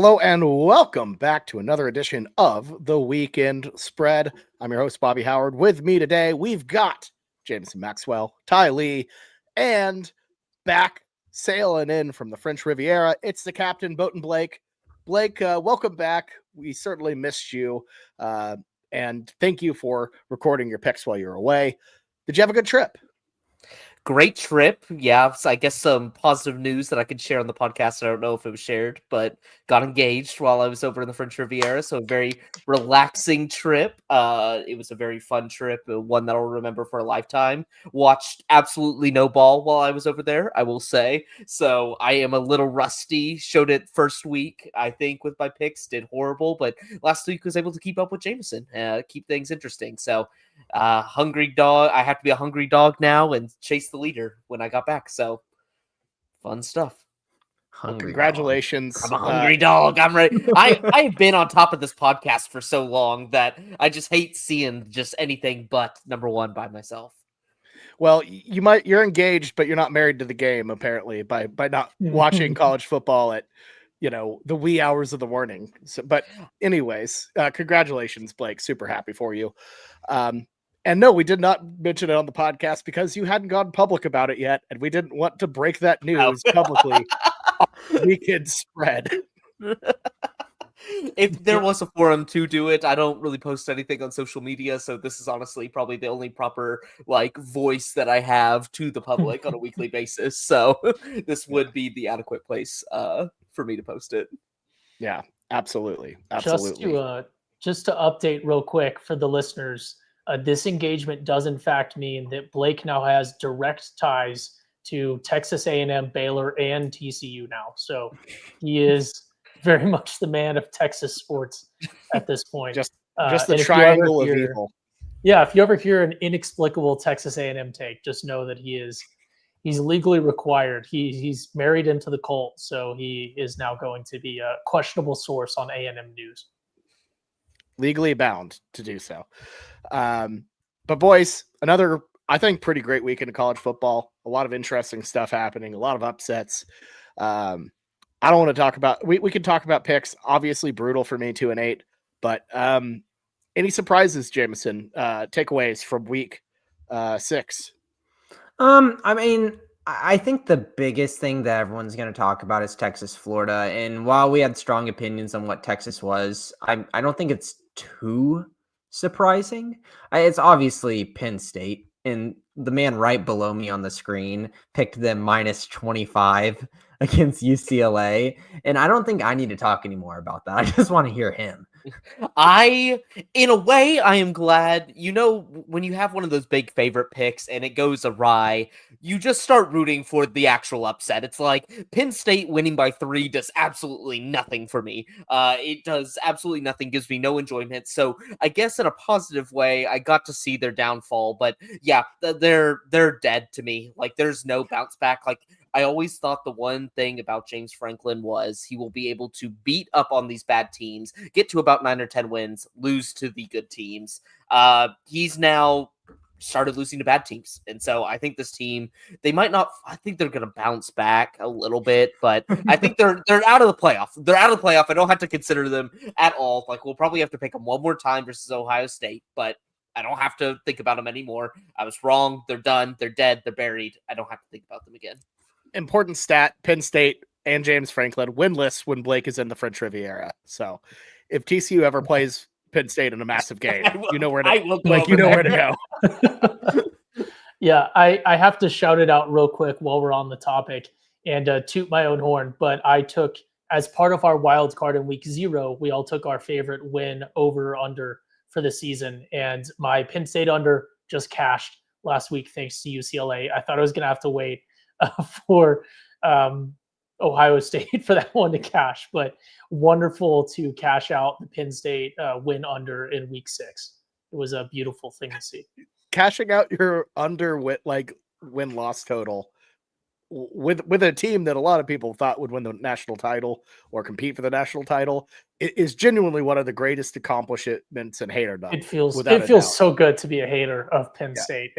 Hello and welcome back to another edition of the Weekend Spread. I'm your host, Bobby Howard. With me today, we've got Jameson Maxwell, Ty Lee, and back sailing in from the French Riviera, it's the captain, Boat and Blake. Blake, welcome back. We certainly missed you, and thank you for recording your picks while you're away. Did you have a good trip? Great trip. Yeah, so I guess some positive news that I could share on the podcast. I don't know if it was shared, but got engaged while I was over in the French Riviera. So a very relaxing trip. It was a very fun trip, one that I'll remember for a lifetime. Watched absolutely no ball while I was over there, I will say. So I am a little rusty. Showed it first week, I think, with my picks. Did horrible, but last week was able to keep up with Jameson, keep things interesting. So hungry dog. I have to be a hungry dog now and chase the leader when I got back. So fun stuff. Well, congratulations. I'm a hungry dog. I'm ready. I've been on top of this podcast for so long that I just hate seeing just anything but number one by myself. Well, you're engaged, but you're not married to the game, apparently, by not watching college football at, the wee hours of the morning. So, but anyways, congratulations, Blake. Super happy for you. And no, we did not mention it on the podcast because you hadn't gone public about it yet, and we didn't want to break that news publicly. Weekend Spread. If there was a forum to do it, I don't really post anything on social media, so this is honestly probably the only proper voice that I have to the public on a weekly basis. So this would be the adequate place for me to post it. Yeah, absolutely. Just to update real quick for the listeners, this engagement does in fact mean that Blake now has direct ties to Texas A&M, Baylor, and TCU now. So he is very much the man of Texas sports at this point. just the triangle of evil. Yeah, if you ever hear an inexplicable Texas A&M take, just know that he's legally required. He's married into the cult, so he is now going to be a questionable source on A&M news. Legally bound to do so. But boys, another, I think, pretty great weekend of college football. A lot of interesting stuff happening, a lot of upsets. I don't want to talk about, we can talk about picks. Obviously brutal for me, 2-8, but any surprises, Jameson, takeaways from week 6? I think the biggest thing that everyone's going to talk about is Texas, Florida. And while we had strong opinions on what Texas was, I don't think it's too surprising. It's obviously Penn State, and the man right below me on the screen picked them minus 25 against UCLA. And I don't think I need to talk anymore about that. I just want to hear him. In a way, I am glad, when you have one of those big favorite picks and it goes awry, you just start rooting for the actual upset. It's like Penn State winning by 3 does absolutely nothing for me. It does absolutely nothing, gives me no enjoyment. So I guess in a positive way, I got to see their downfall, but yeah, they're dead to me. There's no bounce back. I always thought the one thing about James Franklin was he will be able to beat up on these bad teams, get to about 9 or 10 wins, lose to the good teams. He's now started losing to bad teams. And so I think this team, I think they're going to bounce back a little bit, but I think they're out of the playoff. They're out of the playoff. I don't have to consider them at all. We'll probably have to pick them one more time versus Ohio State, but I don't have to think about them anymore. I was wrong. They're done. They're dead. They're buried. I don't have to think about them again. Important stat, Penn State and James Franklin winless when Blake is in the French Riviera. So if TCU ever plays Penn State in a massive game, you know where to go. Yeah, I have to shout it out real quick while we're on the topic and toot my own horn, but I took, as part of our wild card in week 0, we all took our favorite win over under for the season, and my Penn State under just cashed last week thanks to UCLA. I thought I was going to have to wait for Ohio State for that one to cash, but wonderful to cash out the Penn State win under in week 6. It was a beautiful thing to see. Cashing out your under with win-loss total with a team that a lot of people thought would win the national title or compete for the national title, it is genuinely one of the greatest accomplishments in Haterdom. It feels so good to be a hater of Penn State.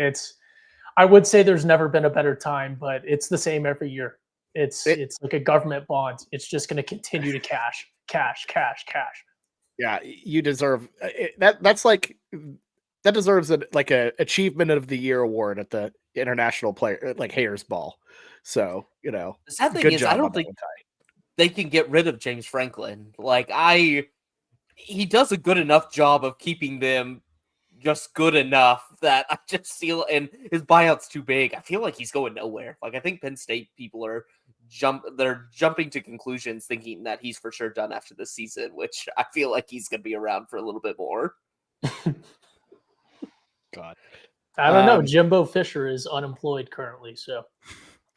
I would say there's never been a better time, but it's the same every year. It's like a government bond. It's just going to continue to cash. cash. Yeah, you deserve that. That deserves a achievement of the year award at the international player Haters Ball. So The sad thing good is, job I on don't that think one, Ty. they can get rid of James Franklin. He does a good enough job of keeping them just good enough that I just feel, and his buyout's too big. I feel like he's going nowhere. I think Penn State people are jumping to conclusions thinking that he's for sure done after this season, which I feel like he's going to be around for a little bit more. God. I don't know. Jimbo Fisher is unemployed currently, so.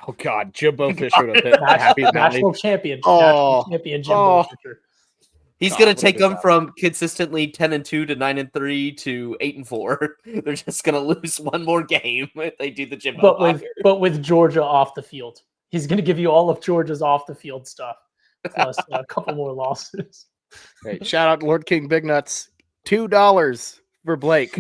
Oh God, Jimbo Fisher would have hit Happy Valley. National champion Jimbo Fisher. He's going to take them from consistently 10-2 to 9-3 to 8-4. They're just going to lose one more game if they do the Jimbo. But with Georgia off the field, he's going to give you all of Georgia's off the field stuff, plus a couple more losses. Hey, shout out to Lord King Big Nuts. $2 for Blake.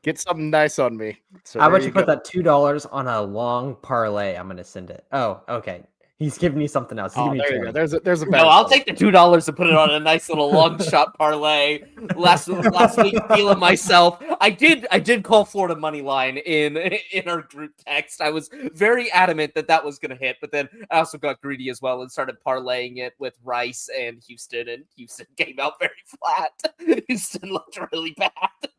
Get something nice on me. So how about you put that $2 on a long parlay? I'm gonna send it. Oh, okay. He's giving you something else. There you go. There's a no. I'll take the $2 and put it on a nice little long shot parlay. Last week, feeling myself. I did call Florida money line in our group text. I was very adamant that was going to hit, but then I also got greedy as well and started parlaying it with Rice and Houston Houston came out very flat. Houston looked really bad.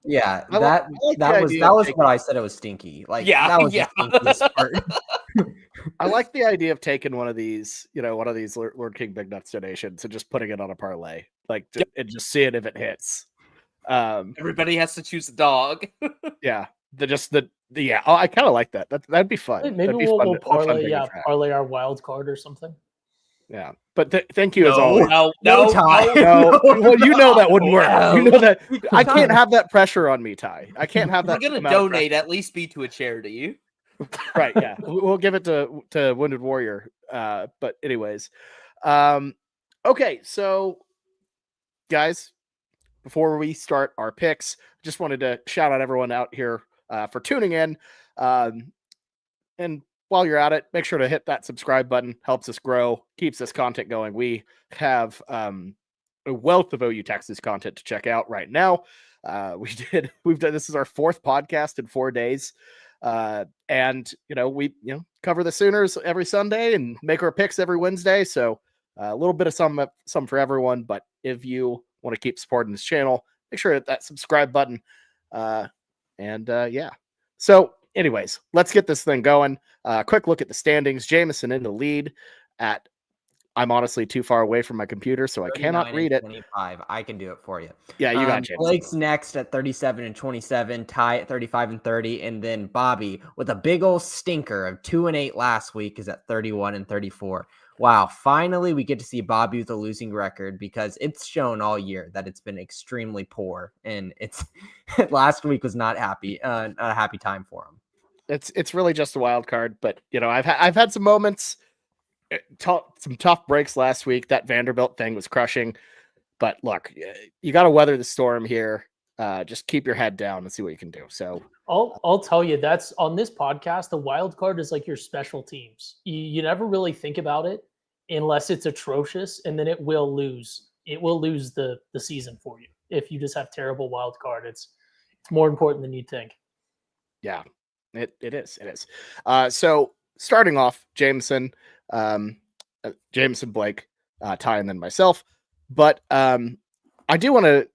Yeah, that was what I said. It was stinky. That was the stinkiest part. I like the idea of taking one of these Lord King Big Nuts donations and just putting it on a parlay, and just seeing if it hits. Everybody has to choose a dog. Yeah, I kind of like that. That'd be fun. Maybe we'll parlay our wild card or something. Yeah, but thank you as always. No. Well, you know that wouldn't work. You know that I can't have that pressure on me, Ty. I can't have that. We're gonna donate, at least be to a charity. Right, yeah, we'll give it to Wounded Warrior. But anyways, okay, so guys, before we start our picks, just wanted to shout out everyone out here for tuning in, and while you're at it, make sure to hit that subscribe button. Helps us grow, keeps this content going. We have a wealth of OU Texas content to check out right now. We've done this is our 4th podcast in 4 days. And we cover the Sooners every Sunday and make our picks every Wednesday. So a little bit of some for everyone. But if you want to keep supporting this channel, make sure to hit that subscribe button. Yeah. So anyways, let's get this thing going. Quick look at the standings. Jameson in the lead at. I'm honestly too far away from my computer, so I cannot read it. 25. I can do it for you. Yeah, you got Jameson. Blake's next at 37 and 27, Ty at 35 and 30, and then Bobby with a big old stinker of 2-8 last week is at 31 and 34. Wow, finally we get to see Bobby with a losing record because it's shown all year that it's been extremely poor, and it's last week was not a happy time for him. It's really just a wild card, but I've had some moments. Some tough breaks last week. That Vanderbilt thing was crushing, but look, you got to weather the storm here. Just keep your head down and see what you can do. So I'll tell you, that's on this podcast. The wild card is like your special teams. You never really think about it unless it's atrocious, and then it will lose. It will lose the season for you if you just have terrible wild card. It's more important than you think. Yeah, it is. It is. So starting off, Jameson, Blake, Ty, and then myself. But I do want to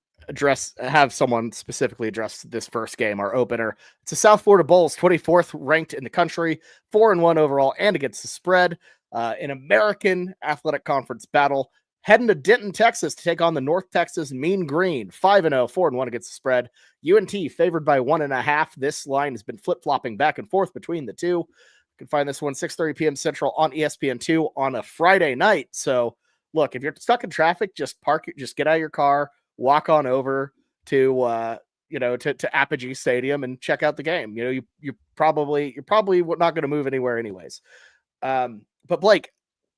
have someone specifically address this first game, our opener. It's the South Florida Bulls, 24th ranked in the country, 4-1 overall, and against the spread. An American Athletic Conference battle, heading to Denton, Texas to take on the North Texas Mean Green, 5-0, 4-1 against the spread. UNT favored by 1.5. This line has been flip-flopping back and forth between the two. You can find this one 6:30 p.m. Central on ESPN2 on a Friday night. So, look, if you're stuck in traffic, just get out of your car, walk on over to Apogee Stadium and check out the game. You're probably not going to move anywhere anyways. But Blake,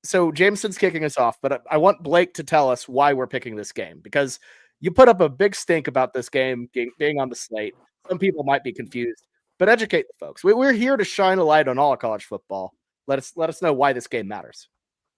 so Jameson's kicking us off, but I want Blake to tell us why we're picking this game, because you put up a big stink about this game being on the slate. Some people might be confused. But educate the folks. We're here to shine a light on all of college football. Let us know why this game matters.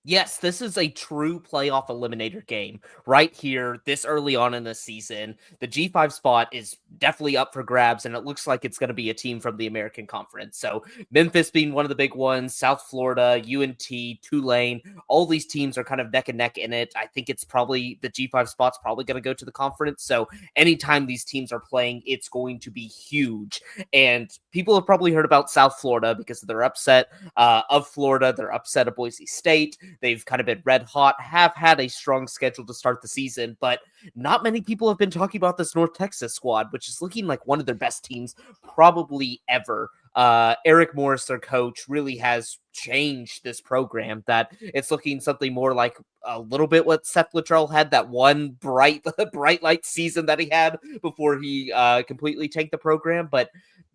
Yes, this is a true playoff eliminator game right here this early on in the season. The G5 spot is definitely up for grabs, and it looks like it's going to be a team from the American Conference. So Memphis being one of the big ones, South Florida, UNT, Tulane, all these teams are kind of neck and neck in it. I think it's probably the G5 spot's probably going to go to the conference. So anytime these teams are playing, it's going to be huge. And people have probably heard about South Florida because of their upset of Florida, their upset of Boise State. They've kind of been red hot, have had a strong schedule to start the season, but not many people have been talking about this North Texas squad, which is looking like one of their best teams probably ever. Eric Morris, their coach, really has changed this program, that it's looking something more like a little bit what Seth Luttrell had, that one bright light season that he had before he completely tanked the program. But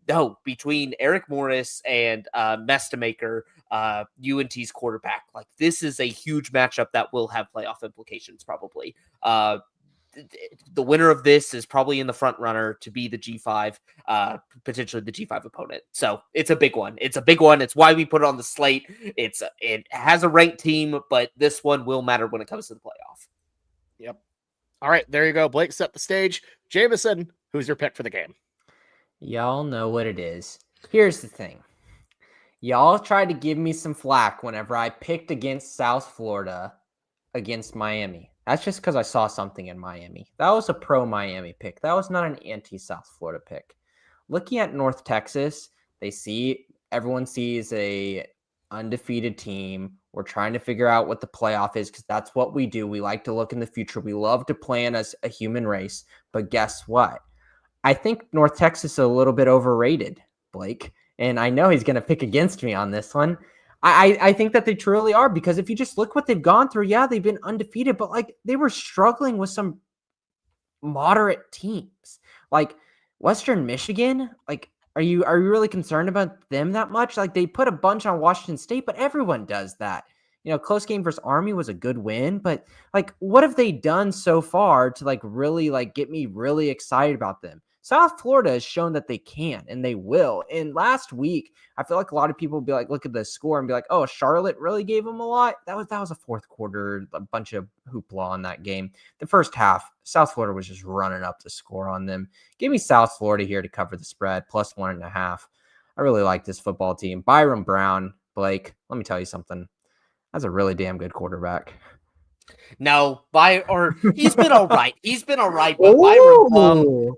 no, between Eric Morris and Mestamaker, UNT's quarterback, like, this is a huge matchup that will have playoff implications probably. The winner of this is probably in the front runner to be the G5, potentially the G5 opponent. So it's a big one. It's a big one. It's why we put it on the slate. It has a ranked team, but this one will matter when it comes to the playoff. Yep. All right, there you go. Blake set the stage. Jameson, who's your pick for the game? Y'all know what it is. Here's the thing. Y'all tried to give me some flack whenever I picked against South Florida against Miami. That's just because I saw something in Miami. That was a pro-Miami pick. That was not an anti-South Florida pick. Looking at North Texas, everyone sees a undefeated team. We're trying to figure out what the playoff is because that's what we do. We like to look in the future. We love to plan as a human race. But guess what? I think North Texas is a little bit overrated, Blake. And I know he's going to pick against me on this one. I think that they truly are, because if you just look what they've gone through, yeah, they've been undefeated, but like they were struggling with some moderate teams. Like Western Michigan, like are you really concerned about them that much? Like they put a bunch on Washington State, but everyone does that. You know, close game versus Army was a good win, but like what have they done so far to like really like get me really excited about them? South Florida has shown that they can and they will. And last week, I feel like a lot of people will be like, look at the score and be like, oh, Charlotte really gave them a lot. That was a fourth quarter, a bunch of hoopla on that game. The first half, South Florida was just running up the score on them. Give me South Florida here to cover the spread, plus 1.5. I really like this football team. Byron Brown, Blake, let me tell you something. That's a really damn good quarterback. No, he's been all right. He's been all right, but Byron,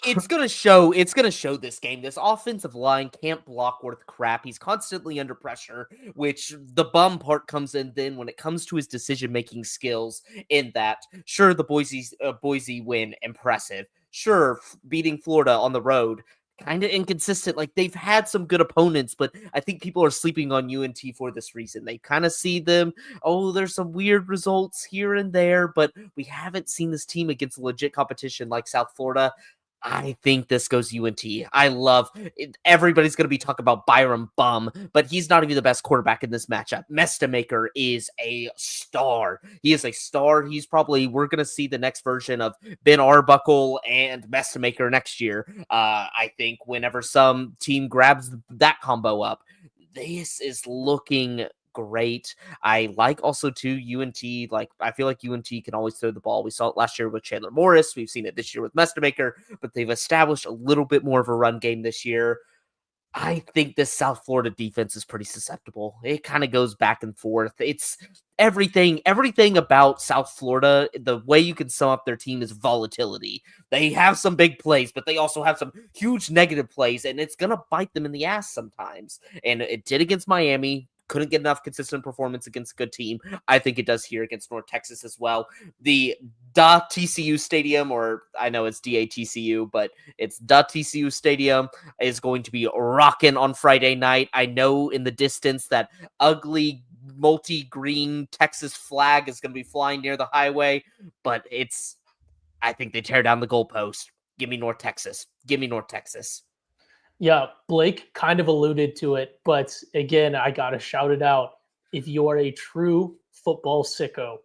it's gonna show. It's gonna show this game. This offensive line can't block worth crap. He's constantly under pressure, which the bum part comes in. Then when it comes to his decision-making skills, in that, sure, the Boise win, impressive. Sure, beating Florida on the road, kind of inconsistent. Like they've had some good opponents, but I think people are sleeping on UNT for this reason. They kind of see them, oh, there's some weird results here and there, but we haven't seen this team against legit competition like South Florida. I think this goes UNT. I love it. Everybody's going to be talking about Byron Bum, but he's not even the best quarterback in this matchup. Mestamaker is a star. He is a star. We're going to see the next version of Ben Arbuckle and Mestamaker next year. I think whenever some team grabs that combo up, this is looking great. I like also too UNT. Like I feel like UNT can always throw the ball. We saw it last year with Chandler Morris. We've seen it this year with Mestamaker, but they've established a little bit more of a run game this year. I think this South Florida defense is pretty susceptible. It kind of goes back and forth. It's everything about South Florida. The way you can sum up their team is volatility. They have some big plays, but they also have some huge negative plays, and it's going to bite them in the ass sometimes. And it did against Miami. Couldn't get enough consistent performance against a good team. I think it does here against North Texas as well. The TCU Stadium, or I know it's DATCU, but it's TCU Stadium, is going to be rocking on Friday night. I know in the distance that ugly multi-green Texas flag is going to be flying near the highway, but I think they tear down the goalpost. Give me North Texas. Give me North Texas. Yeah, Blake kind of alluded to it, but again, I got to shout it out. If you are a true football sicko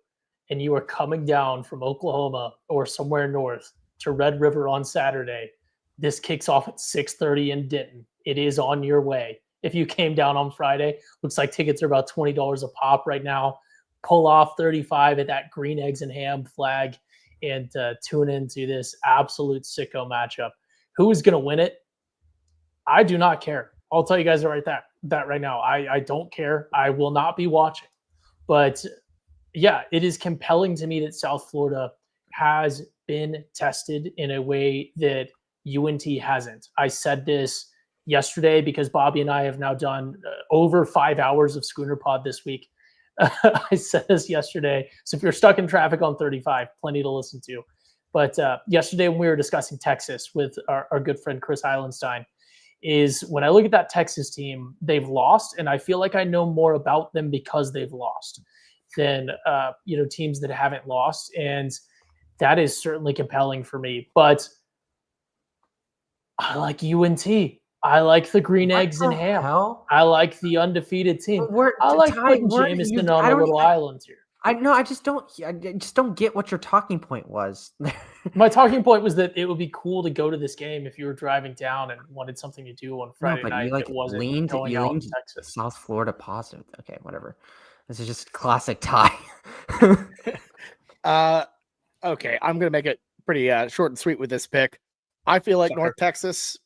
and you are coming down from Oklahoma or somewhere north to Red River on Saturday, this kicks off at 6:30 in Denton. It is on your way. If you came down on Friday, looks like tickets are about $20 a pop right now. pull off 35 at that green eggs and ham flag and tune into this absolute sicko matchup. Who is going to win it? I do not care. I'll tell you guys that right now. I don't care. I will not be watching. But yeah, it is compelling to me that South Florida has been tested in a way that UNT hasn't. I said this yesterday because Bobby and I have now done over 5 hours of Schooner Pod this week. I said this yesterday. So if you're stuck in traffic on 35, plenty to listen to. But yesterday when we were discussing Texas with our good friend Chris Heilenstein, is when I look at that Texas team, they've lost, and I feel like I know more about them because they've lost than teams that haven't lost, and that is certainly compelling for me. But I like UNT. I like the green eggs and ham. Hell? I like the undefeated team. I like putting Jameson on a little island here. I just don't get what your talking point was. My talking point was that it would be cool to go to this game if you were driving down and wanted something to do on Friday night. You leaned Texas. South Florida positive. Okay, whatever. This is just classic Ty. Okay, I'm gonna make it pretty short and sweet with this pick. I feel like North Texas,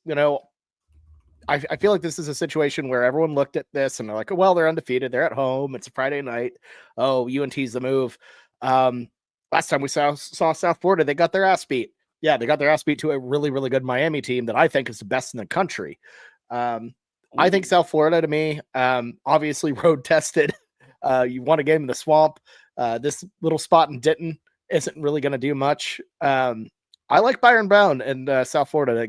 I feel like this is a situation where everyone looked at this and they're like, oh, well, they're undefeated. They're at home. It's a Friday night. Oh, UNT's the move. Last time we saw South Florida, they got their ass beat. Yeah, they got their ass beat to a really, really good Miami team that I think is the best in the country. I think South Florida, to me, obviously road tested. You won a game in the swamp. This little spot in Denton isn't really going to do much. I like Byron Brown and South Florida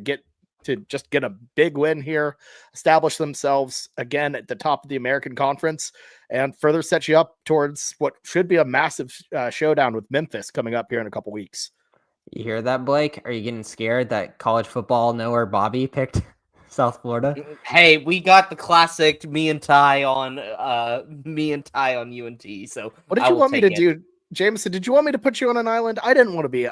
to just get a big win here, establish themselves again at the top of the American Conference, and further set you up towards what should be a massive showdown with Memphis coming up here in a couple weeks. You hear that, Blake? Are you getting scared that college football knower Bobby picked South Florida? Hey, we got the classic me and Ty on UNT. So what did you want me to do, Jameson? Did you want me to put you on an island? I didn't want to be.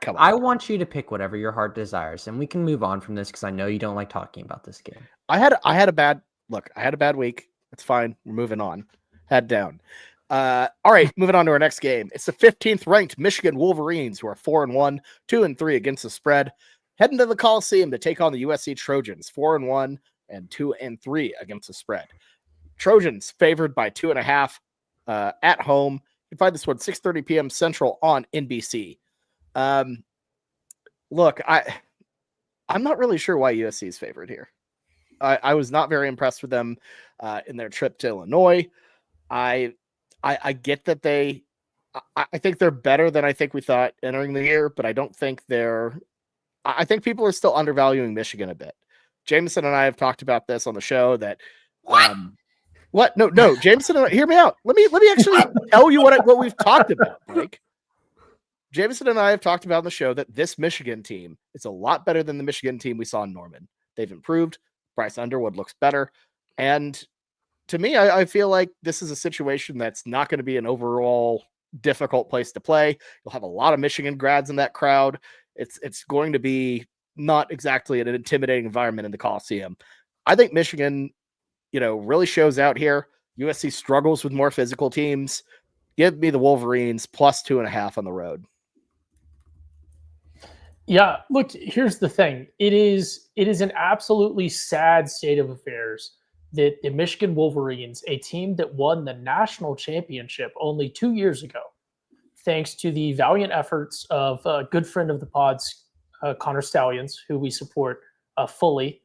Come on. I want you to pick whatever your heart desires, and we can move on from this because I know you don't like talking about this game. I had a bad week. It's fine. We're moving on. Head down. All right, moving on to our next game. It's the 15th ranked Michigan Wolverines, who are 4-1, 2-3 against the spread, heading to the Coliseum to take on the USC Trojans, 4-1 and 2-3 against the spread. Trojans favored by 2.5 at home. You can find this one 6:30 p.m. Central on NBC. Look, I'm not really sure why USC is favored here. I was not very impressed with them in their trip to Illinois. I get that I think they're better than I think we thought entering the year, but I don't think I think people are still undervaluing Michigan a bit. Jameson and I have talked about this on the show that what? No, Jameson, hear me out. Let me actually tell you what we've talked about, Blake. Jameson and I have talked about on the show that this Michigan team is a lot better than the Michigan team we saw in Norman. They've improved. Bryce Underwood looks better. And to me, I feel like this is a situation that's not going to be an overall difficult place to play. You'll have a lot of Michigan grads in that crowd. It's going to be not exactly an intimidating environment in the Coliseum. I think Michigan, really shows out here. USC struggles with more physical teams. Give me the Wolverines plus 2.5 on the road. Yeah, look, here's the thing. It is an absolutely sad state of affairs that the Michigan Wolverines, a team that won the national championship only 2 years ago, thanks to the valiant efforts of a good friend of the pods, Connor Stallions, who we support fully.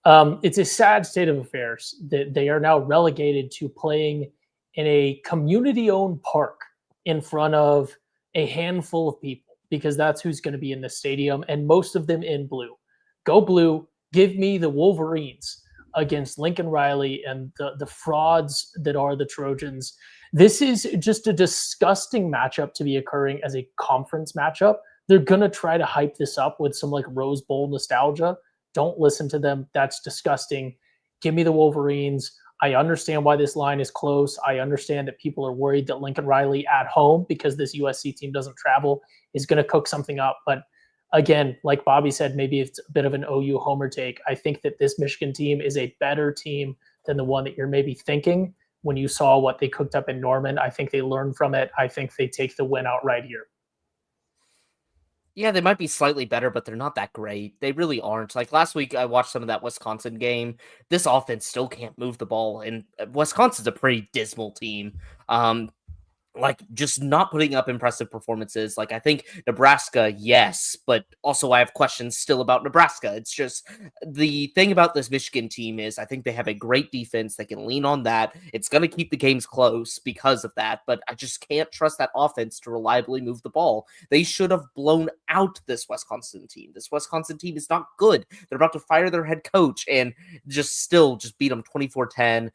It's a sad state of affairs that they are now relegated to playing in a community-owned park in front of a handful of people, because that's who's going to be in the stadium, and most of them in blue. Go blue. Give me the Wolverines against Lincoln Riley and the frauds that are the Trojans. This is just a disgusting matchup to be occurring as a conference matchup. They're going to try to hype this up with some like Rose Bowl nostalgia. Don't listen to them. That's disgusting. Give me the Wolverines. I understand why this line is close. I understand that people are worried that Lincoln Riley at home, because this USC team doesn't travel, is going to cook something up. But again, like Bobby said, maybe it's a bit of an OU homer take. I think that this Michigan team is a better team than the one that you're maybe thinking. when you saw what they cooked up in Norman. I think they learned from it. I think they take the win outright here. Yeah, they might be slightly better, but they're not that great. They really aren't. Like last week, I watched some of that Wisconsin game. This offense still can't move the ball, and Wisconsin's a pretty dismal team. Like just not putting up impressive performances. Like I think Nebraska, yes, but also I have questions still about Nebraska. It's just the thing about this Michigan team is I think they have a great defense. They can lean on that. It's going to keep the games close because of that, but I just can't trust that offense to reliably move the ball. They should have blown out this Wisconsin team. This Wisconsin team is not good. They're about to fire their head coach and just beat them 24-10.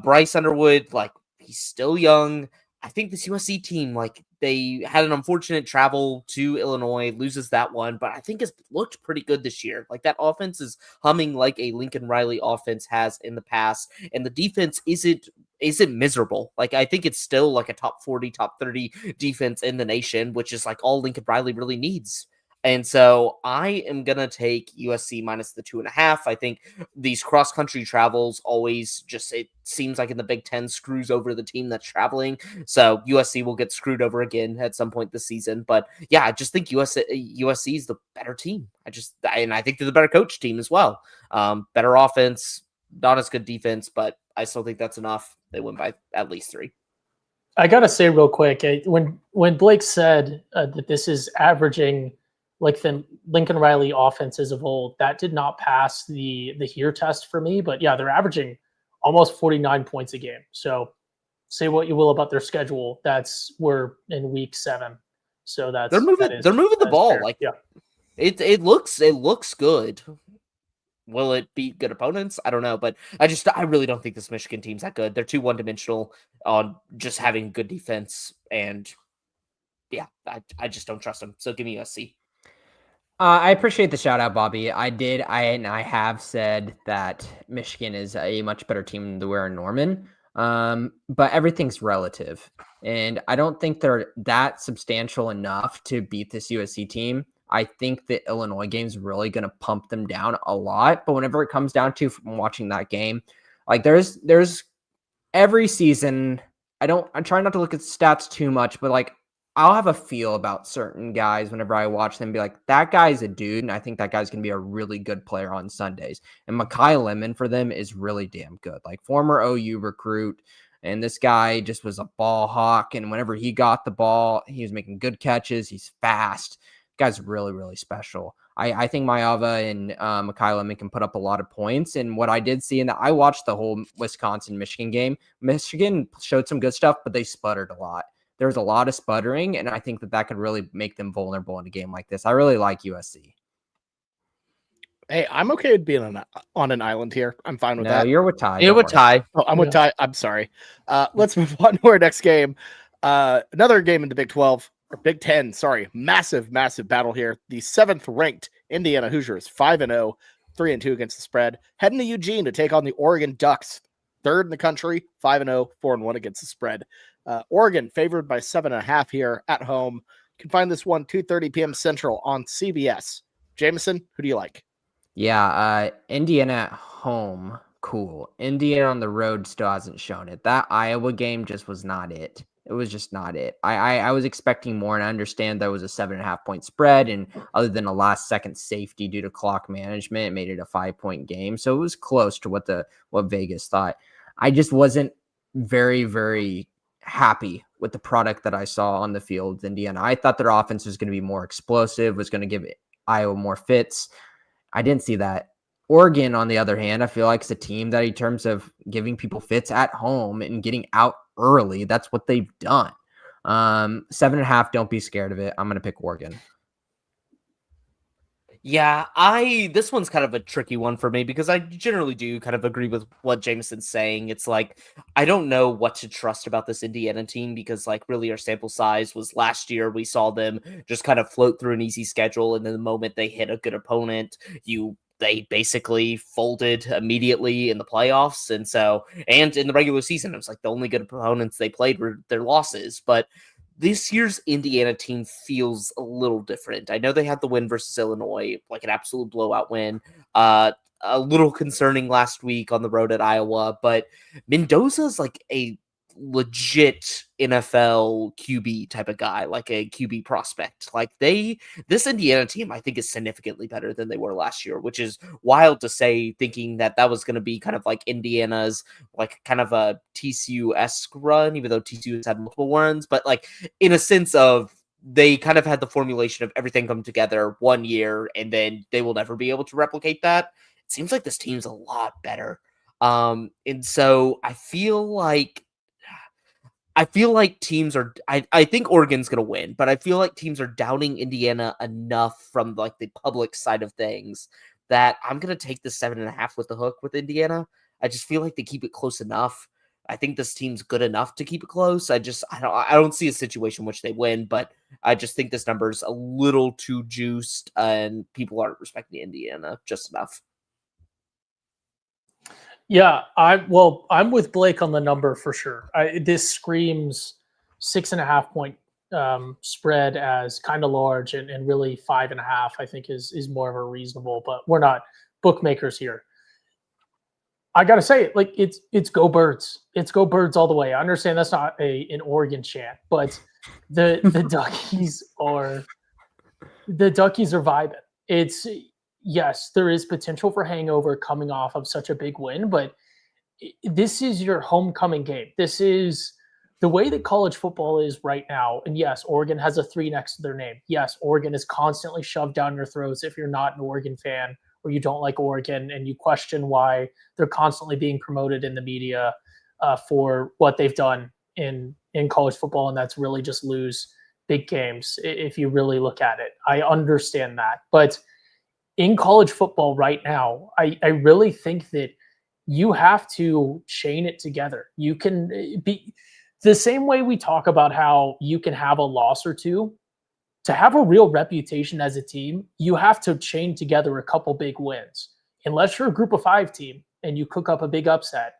Bryce Underwood, like he's still young. I think this USC team, like they had an unfortunate travel to Illinois, loses that one, but I think it's looked pretty good this year. Like that offense is humming like a Lincoln Riley offense has in the past, and the defense isn't miserable. Like I think it's still like a top 40, top 30 defense in the nation, which is like all Lincoln Riley really needs. And so I am going to take USC minus the 2.5. I think these cross-country travels always it seems like in the Big Ten screws over the team that's traveling. So USC will get screwed over again at some point this season. But yeah, I just think USC is the better team. I think they're the better coach team as well. Better offense, not as good defense, but I still think that's enough. They win by at least 3. I got to say real quick, when Blake said that this is averaging like the Lincoln Riley offenses of old, that did not pass the here test for me. But yeah, they're averaging almost 49 points a game. So say what you will about their schedule. We're in week 7. So they're moving the ball. Fair. Like yeah, it looks good. Will it beat good opponents? I don't know, but I really don't think this Michigan team's that good. They're too one-dimensional on just having good defense, and yeah, I just don't trust them. So give me USC. I appreciate the shout out, Bobby. I have said that Michigan is a much better team than they were in Norman. But everything's relative, and I don't think they're that substantial enough to beat this USC team. I think the Illinois game is really going to pump them down a lot. But whenever it comes down to from watching that game, like there's every season, I try not to look at stats too much, but like I'll have a feel about certain guys whenever I watch them, be like, that guy's a dude, and I think that guy's going to be a really good player on Sundays. And Mekhi Lemon for them is really damn good. Like former OU recruit, and this guy just was a ball hawk, and whenever he got the ball, he was making good catches. He's fast. The guy's really, really special. I think Maeva and Mekhi Lemon can put up a lot of points. And what I did see, and I watched the whole Wisconsin-Michigan game, Michigan showed some good stuff, but they sputtered a lot. There was a lot of sputtering, and I think that could really make them vulnerable in a game like this. I really like USC. Hey, I'm okay with being on an island here. I'm fine with that. You're with Ty. You're with Ty. Oh, I'm with Ty. I'm sorry. Let's move on to our next game. Another game in the Big 12 or Big 10. Sorry, massive battle here. The 7th ranked Indiana Hoosiers, 5-0, 3-2 against the spread, heading to Eugene to take on the Oregon Ducks, 3rd in the country, 5-0, 4-1 against the spread. Oregon favored by 7.5 here at home. You can find this one 2:30 p.m. Central on CBS. Jameson, who do you like? Yeah, Indiana at home, cool. Indiana on the road still hasn't shown it. That Iowa game just was not it. It was just not it. I was expecting more, and I understand there was a 7.5 point spread, and other than a last second safety due to clock management, it made it a 5-point game. So it was close to what Vegas thought. I just wasn't very, very happy with the product that I saw on the field with Indiana. I thought their offense was going to be more explosive, was going to give Iowa more fits. I didn't see that. Oregon, on the other hand, I feel like it's a team that in terms of giving people fits at home and getting out early, that's what they've done. 7.5, don't be scared of it. I'm going to pick Oregon. Yeah, this one's kind of a tricky one for me because I generally do kind of agree with what Jameson's saying. It's like, I don't know what to trust about this Indiana team because like really our sample size was last year. We saw them just kind of float through an easy schedule. And then the moment they hit a good opponent, they basically folded immediately in the playoffs. And in the regular season, it was like the only good opponents they played were their losses. But this year's Indiana team feels a little different. I know they had the win versus Illinois, like an absolute blowout win. a little concerning last week on the road at Iowa, but Mendoza's like a legit NFL QB type of guy, like a QB prospect. Like this Indiana team, I think, is significantly better than they were last year, which is wild to say, thinking that was going to be kind of like Indiana's like kind of a TCU-esque run, even though TCU's had multiple runs, but like in a sense of they kind of had the formulation of everything come together one year and then they will never be able to replicate that. It seems like this team's a lot better. And so I feel like teams are, I think Oregon's going to win, but I feel like teams are doubting Indiana enough from like the public side of things that I'm going to take the 7.5 with the hook with Indiana. I just feel like they keep it close enough. I think this team's good enough to keep it close. I don't see a situation in which they win, but I just think this number's a little too juiced and people aren't respecting Indiana just enough. Yeah, I'm with Blake on the number for sure. This screams 6.5 point spread as kind of large, and really 5.5 I think is more of a reasonable. But we're not bookmakers here. I gotta say, like it's go Birds. It's go Birds all the way. I understand that's not an Oregon chant, but the Duckies are vibing. It's yes, there is potential for hangover coming off of such a big win, but this is your homecoming game. This is the way that college football is right now. And yes, Oregon has a 3 next to their name. Yes, Oregon is constantly shoved down your throats if you're not an Oregon fan or you don't like Oregon and you question why they're constantly being promoted in the media for what they've done in college football, and that's really just lose big games if you really look at it. I understand that. But in college football right now, I really think that you have to chain it together. You can be the same way we talk about how you can have a loss or two. To have a real reputation as a team, you have to chain together a couple big wins. Unless you're a group of 5 team and you cook up a big upset,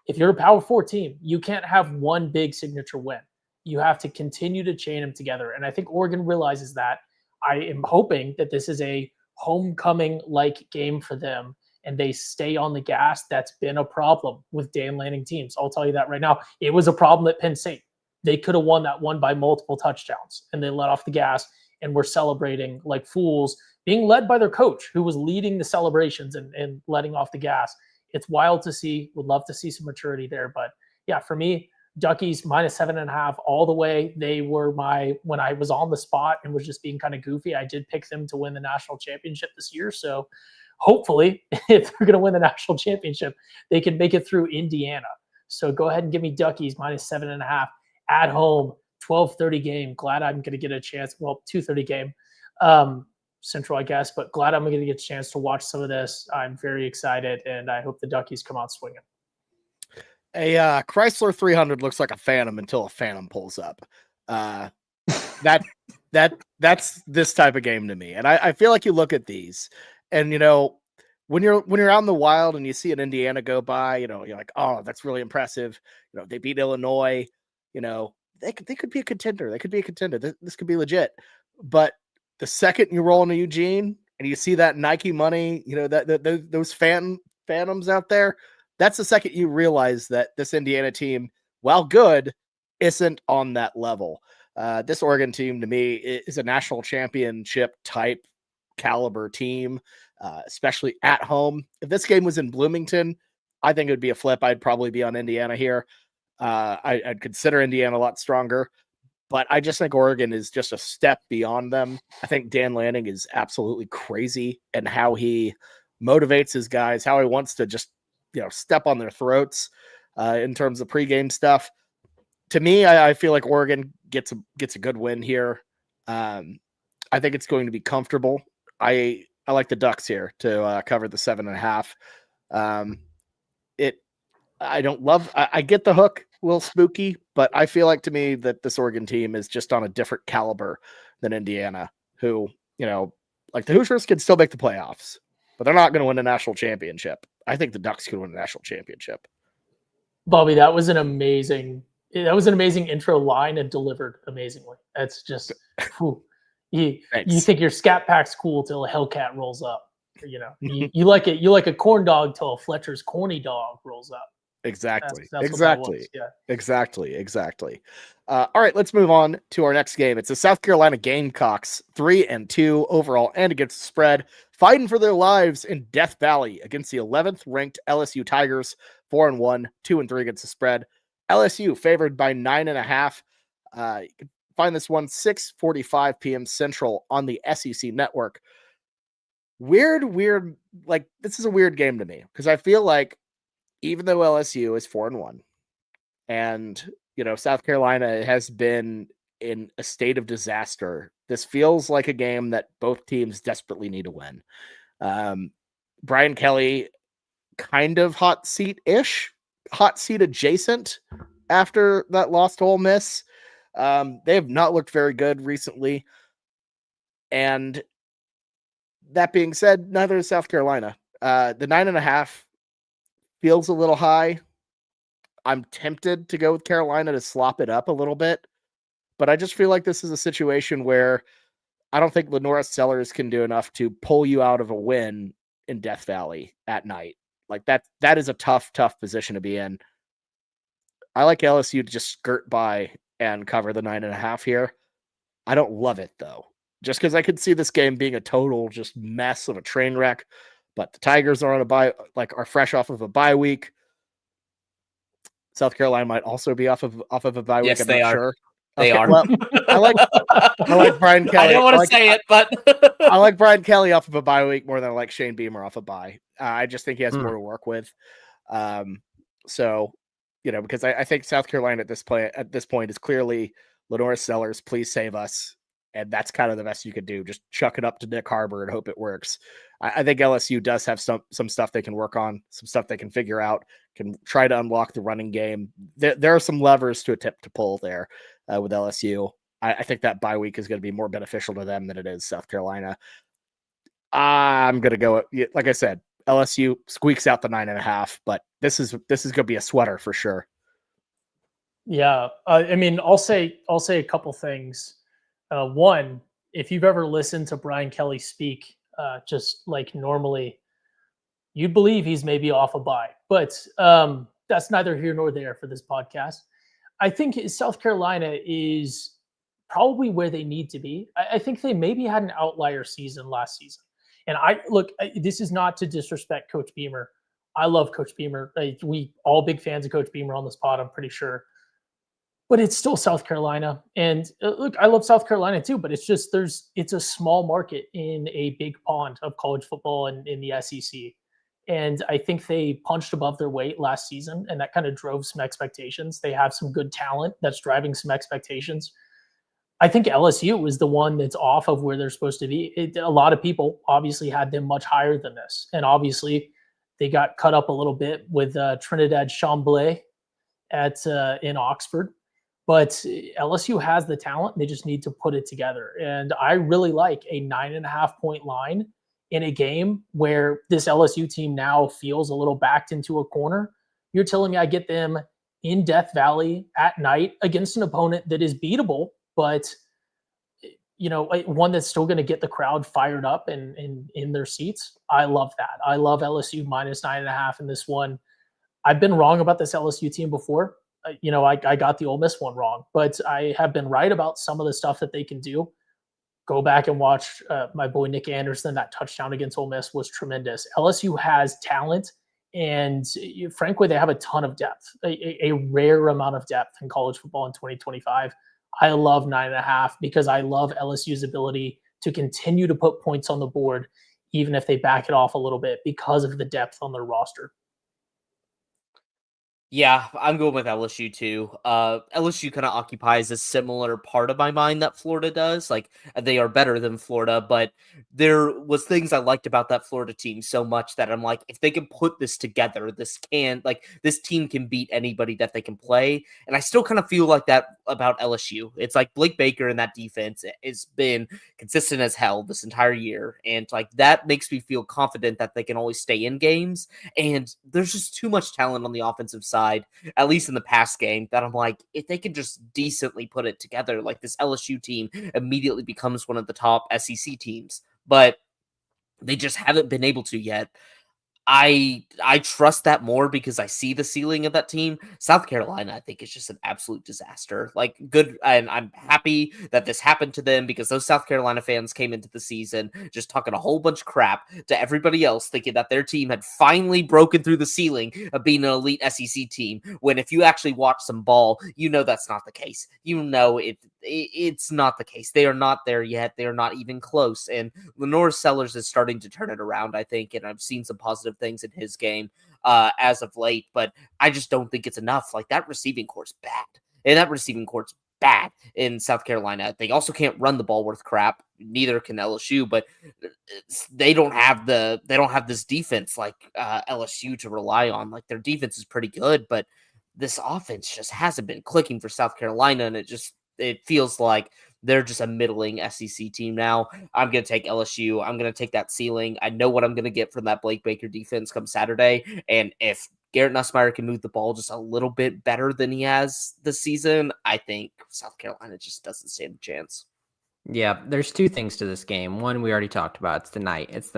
if you're a Power 4 team, you can't have one big signature win. You have to continue to chain them together. And I think Oregon realizes that. I am hoping that this is a homecoming-like game for them and they stay on the gas. That's been a problem with Dan Lanning teams. I'll tell you that right now. It was a problem at Penn State. They could have won that one by multiple touchdowns, and they let off the gas and were celebrating like fools, being led by their coach, who was leading the celebrations and letting off the gas. It's wild to see. Would love to see some maturity there. But yeah, for me, Duckies -7.5 all the way. They were when I was on the spot and was just being kind of goofy, I did pick them to win the national championship this year. So hopefully, if they're going to win the national championship, they can make it through Indiana. So go ahead and give me Duckies -7.5 at home, 12:30 game. Glad I'm going to get a chance. Well, 2:30 game Central, I guess, but glad I'm going to get a chance to watch some of this. I'm very excited, and I hope the Duckies come out swinging. A Chrysler 300 looks like a Phantom until a Phantom pulls up. That's this type of game to me. And I feel like you look at these, and when you're out in the wild and you see an Indiana go by, you're like, oh, that's really impressive. They beat Illinois. They could be a contender. They could be a contender. This could be legit. But the second you roll into Eugene and you see that Nike money, those phantoms out there, that's the second you realize that this Indiana team, while good, isn't on that level. This Oregon team, to me, is a national championship type caliber team, especially at home. If this game was in Bloomington, I think it would be a flip. I'd probably be on Indiana here. I'd consider Indiana a lot stronger, but I just think Oregon is just a step beyond them. I think Dan Lanning is absolutely crazy in how he motivates his guys, how he wants to just step on their throats in terms of pregame stuff. To me, I feel like Oregon gets a good win here. I think it's going to be comfortable. I like the Ducks here to cover the 7.5. I get the hook, a little spooky, but I feel like to me that this Oregon team is just on a different caliber than Indiana, who, like the Hoosiers can still make the playoffs, but they're not going to win a national championship. I think the Ducks could win a national championship. Bobby, that was an amazing intro line and delivered amazingly. That's just, you think your Scat Pack's cool till a Hellcat rolls up. You like it. You like a corn dog till a Fletcher's corny dog rolls up. Exactly. That's what that was. Yeah. Exactly. All right, let's move on to our next game. It's the South Carolina Gamecocks, 3-2 overall and against the spread, fighting for their lives in Death Valley against the 11th ranked LSU Tigers, 4-1, 2-3 against the spread. LSU favored by 9.5. You can find this one 6:45 p.m. Central on the SEC network. Weird. Like, this is a weird game to me because I feel like even though LSU is 4-1 and, South Carolina has been in a state of disaster, this feels like a game that both teams desperately need to win. Brian Kelly, kind of hot seat adjacent after that loss to Ole Miss. They have not looked very good recently. And that being said, neither is South Carolina. The 9.5 feels a little high. I'm tempted to go with Carolina to slop it up a little bit, but I just feel like this is a situation where I don't think Lenora Sellers can do enough to pull you out of a win in Death Valley at night. Like that is a tough position to be in. I like LSU to just skirt by and cover the 9.5 here. I don't love it though, just because I could see this game being a total just mess of a train wreck. But the Tigers are on a bye, are fresh off of a bye week. South Carolina might also be off of a bye week. Yes, I'm they not are. sure. They are. Well, I like Brian Kelly. I don't want to say it, but I like Brian Kelly off of a bye week more than I like Shane Beamer off a bye. I just think he has more to work with. So, because I think South Carolina at this point is clearly Lenora Sellers, please save us. And that's kind of the best you could do. Just chuck it up to Nick Harbor and hope it works. I think LSU does have some stuff they can work on, some stuff they can figure out, can try to unlock the running game. There are some levers to attempt to pull there with LSU. I think that bye week is going to be more beneficial to them than it is South Carolina. I'm going to go, like I said, LSU squeaks out the 9.5, but this is going to be a sweater for sure. Yeah. I'll say a couple things. One, if you've ever listened to Brian Kelly speak, just like normally, you'd believe he's maybe off a bye, but that's neither here nor there for this podcast. I think South Carolina is probably where they need to be. I think they maybe had an outlier season last season. And this is not to disrespect Coach Beamer. I love Coach Beamer. We all big fans of Coach Beamer on this pod, I'm pretty sure. But it's still South Carolina. And look, I love South Carolina too, but it's just it's a small market in a big pond of college football and in the SEC. And I think they punched above their weight last season, and that kind of drove some expectations. They have some good talent that's driving some expectations. I think LSU is the one that's off of where they're supposed to be. A lot of people obviously had them much higher than this. And obviously they got cut up a little bit with Trinidad Chambly in Oxford. But LSU has the talent. They just need to put it together. And I really like a 9.5 point line in a game where this LSU team now feels a little backed into a corner. You're telling me I get them in Death Valley at night against an opponent that is beatable, but one that's still going to get the crowd fired up and in their seats. I love that. I love LSU minus 9.5 in this one. I've been wrong about this LSU team before. I got the Ole Miss one wrong, but I have been right about some of the stuff that they can do. Go back and watch my boy Nick Anderson. That touchdown against Ole Miss was tremendous. LSU has talent, and frankly, they have a ton of depth, a rare amount of depth in college football in 2025. I love 9.5 because I love LSU's ability to continue to put points on the board, even if they back it off a little bit because of the depth on their roster. Yeah, I'm going with LSU too. LSU kind of occupies a similar part of my mind that Florida does. Like, they are better than Florida, but there was things I liked about that Florida team so much that I'm like, if they can put this together, this team can beat anybody that they can play. And I still kind of feel like that about LSU. It's like Blake Baker and that defense has been consistent as hell this entire year. And like, that makes me feel confident that they can always stay in games. And there's just too much talent on the offensive side, at least in the past game, that I'm like, if they can just decently put it together, like this LSU team immediately becomes one of the top SEC teams. But They just haven't been able to yet. I trust that more because I see the ceiling of that team. South Carolina, I think, is just an absolute disaster. Like, good, and I'm happy that this happened to them because those South Carolina fans came into the season just talking a whole bunch of crap to everybody else, thinking that their team had finally broken through the ceiling of being an elite SEC team. When if you actually watch some ball, you know that's not the case. You know it's not the case. They are not there yet. They are not even close. And Lenore Sellers is starting to turn it around, I think, and I've seen some positive things in his game as of late, but I just don't think it's enough. Like, that receiving core's bad, and that receiving core's bad in South Carolina. They also can't run the ball worth crap. Neither can LSU, but they don't have this defense like LSU to rely on. Like, their defense is pretty good, but this offense just hasn't been clicking for South Carolina, and it feels like they're just a middling SEC team now. I'm going to take LSU. I'm going to take that ceiling. I know what I'm going to get from that Blake Baker defense come Saturday. And if Garrett Nussmeier can move the ball just a little bit better than he has this season, I think South Carolina just doesn't stand a chance. Yeah, there's two things to this game. One, we already talked about. It's the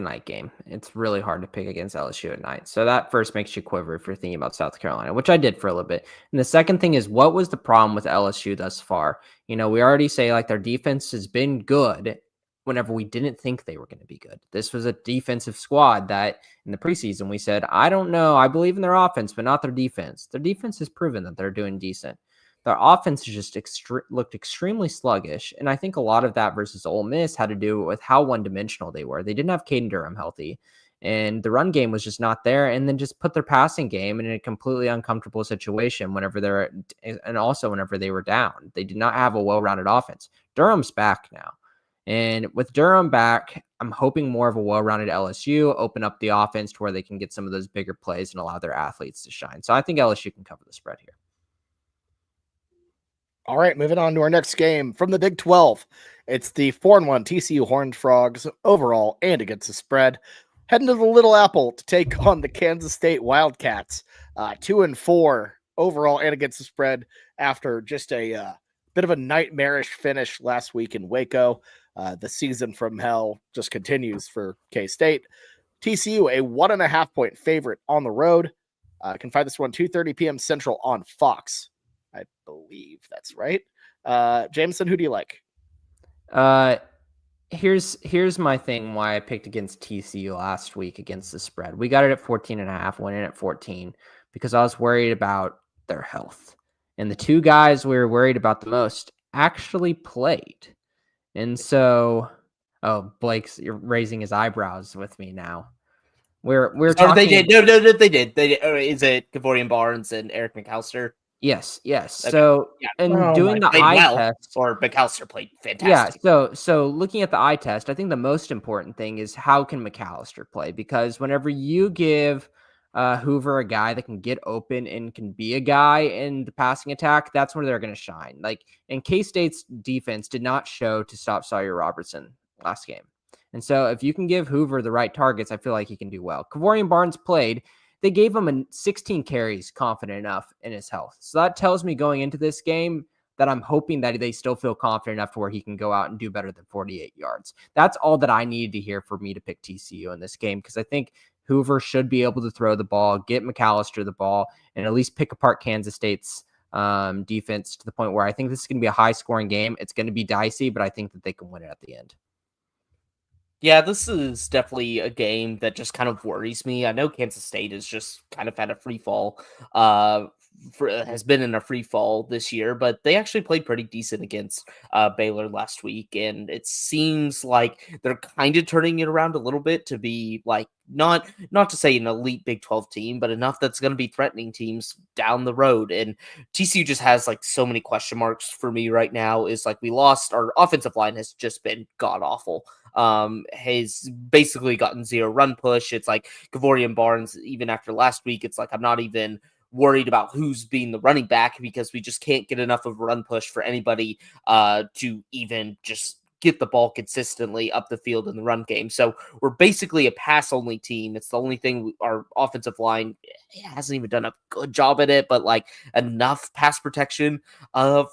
night game. It's really hard to pick against LSU at night. So that first makes you quiver if you're thinking about South Carolina, which I did for a little bit. And the second thing is, what was the problem with LSU thus far? We already say like their defense has been good whenever we didn't think they were going to be good. This was a defensive squad that in the preseason we said, I don't know. I believe in their offense, but not their defense. Their defense has proven that they're doing decent. Their offense just looked extremely sluggish, and I think a lot of that versus Ole Miss had to do with how one-dimensional they were. They didn't have Caden Durham healthy, and the run game was just not there, and then just put their passing game in a completely uncomfortable situation whenever they were down. They did not have a well-rounded offense. Durham's back now, and with Durham back, I'm hoping more of a well-rounded LSU, open up the offense to where they can get some of those bigger plays and allow their athletes to shine. So I think LSU can cover the spread here. All right, moving on to our next game from the Big 12. It's the 4-1 TCU Horned Frogs overall and against the spread. Heading to the Little Apple to take on the Kansas State Wildcats. 2-4 overall and against the spread after just a bit of a nightmarish finish last week in Waco. The season from hell just continues for K-State. TCU, a 1.5 point favorite on the road. Can find this one 2:30 p.m. Central on Fox. I believe that's right. Jameson, who do you like? Here's my thing why I picked against TCU last week against the spread. We got it at 14.5, went in at 14 because I was worried about their health. And the two guys we were worried about the most actually played. And so, Blake's raising his eyebrows with me now. We're talking. They did. No, they did. They did. Is it Kavorian Barnes and Eric McAllister? Yes. Okay. So, doing the eye test, or McAllister played fantastic. Yeah. So looking at the eye test, I think the most important thing is how can McAllister play? Because whenever you give Hoover a guy that can get open and can be a guy in the passing attack, that's where they're going to shine. Like, and K-State's defense did not show to stop Sawyer Robertson last game. And so if you can give Hoover the right targets, I feel like he can do well. Kavorian Barnes played. They gave him a 16 carries confident enough in his health. So that tells me going into this game that I'm hoping that they still feel confident enough to where he can go out and do better than 48 yards. That's all that I needed to hear for me to pick TCU in this game, because I think Hoover should be able to throw the ball, get McAllister the ball, and at least pick apart Kansas State's defense to the point where I think this is going to be a high-scoring game. It's going to be dicey, but I think that they can win it at the end. Yeah, this is definitely a game that just kind of worries me. I know Kansas State has just kind of had a free fall, has been in a free fall this year, but they actually played pretty decent against Baylor last week, and it seems like they're kind of turning it around a little bit to be like not to say an elite Big 12 team, but enough that's going to be threatening teams down the road. And TCU just has like so many question marks for me right now. Is like we lost our offensive line has just been god awful. Has basically gotten zero run push. It's like Kavorian Barnes, even after last week, it's like I'm not even worried about who's being the running back because we just can't get enough of a run push for anybody to even just get the ball consistently up the field in the run game. So we're basically a pass-only team. It's the only thing our offensive line hasn't even done a good job at it, but like enough pass protection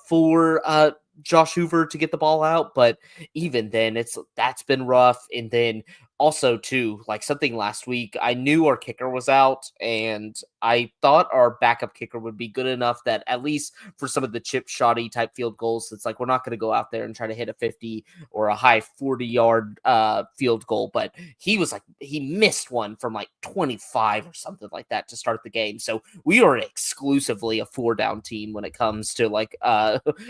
for Josh Hoover to get the ball out. But even then, that's been rough. And then also, too, like something last week, I knew our kicker was out, and I thought our backup kicker would be good enough that at least for some of the chip shotty type field goals, it's like we're not going to go out there and try to hit a 50 or a high 40-yard field goal. But he missed one from like 25 or something like that to start the game. So we are exclusively a 4-down team when it comes to like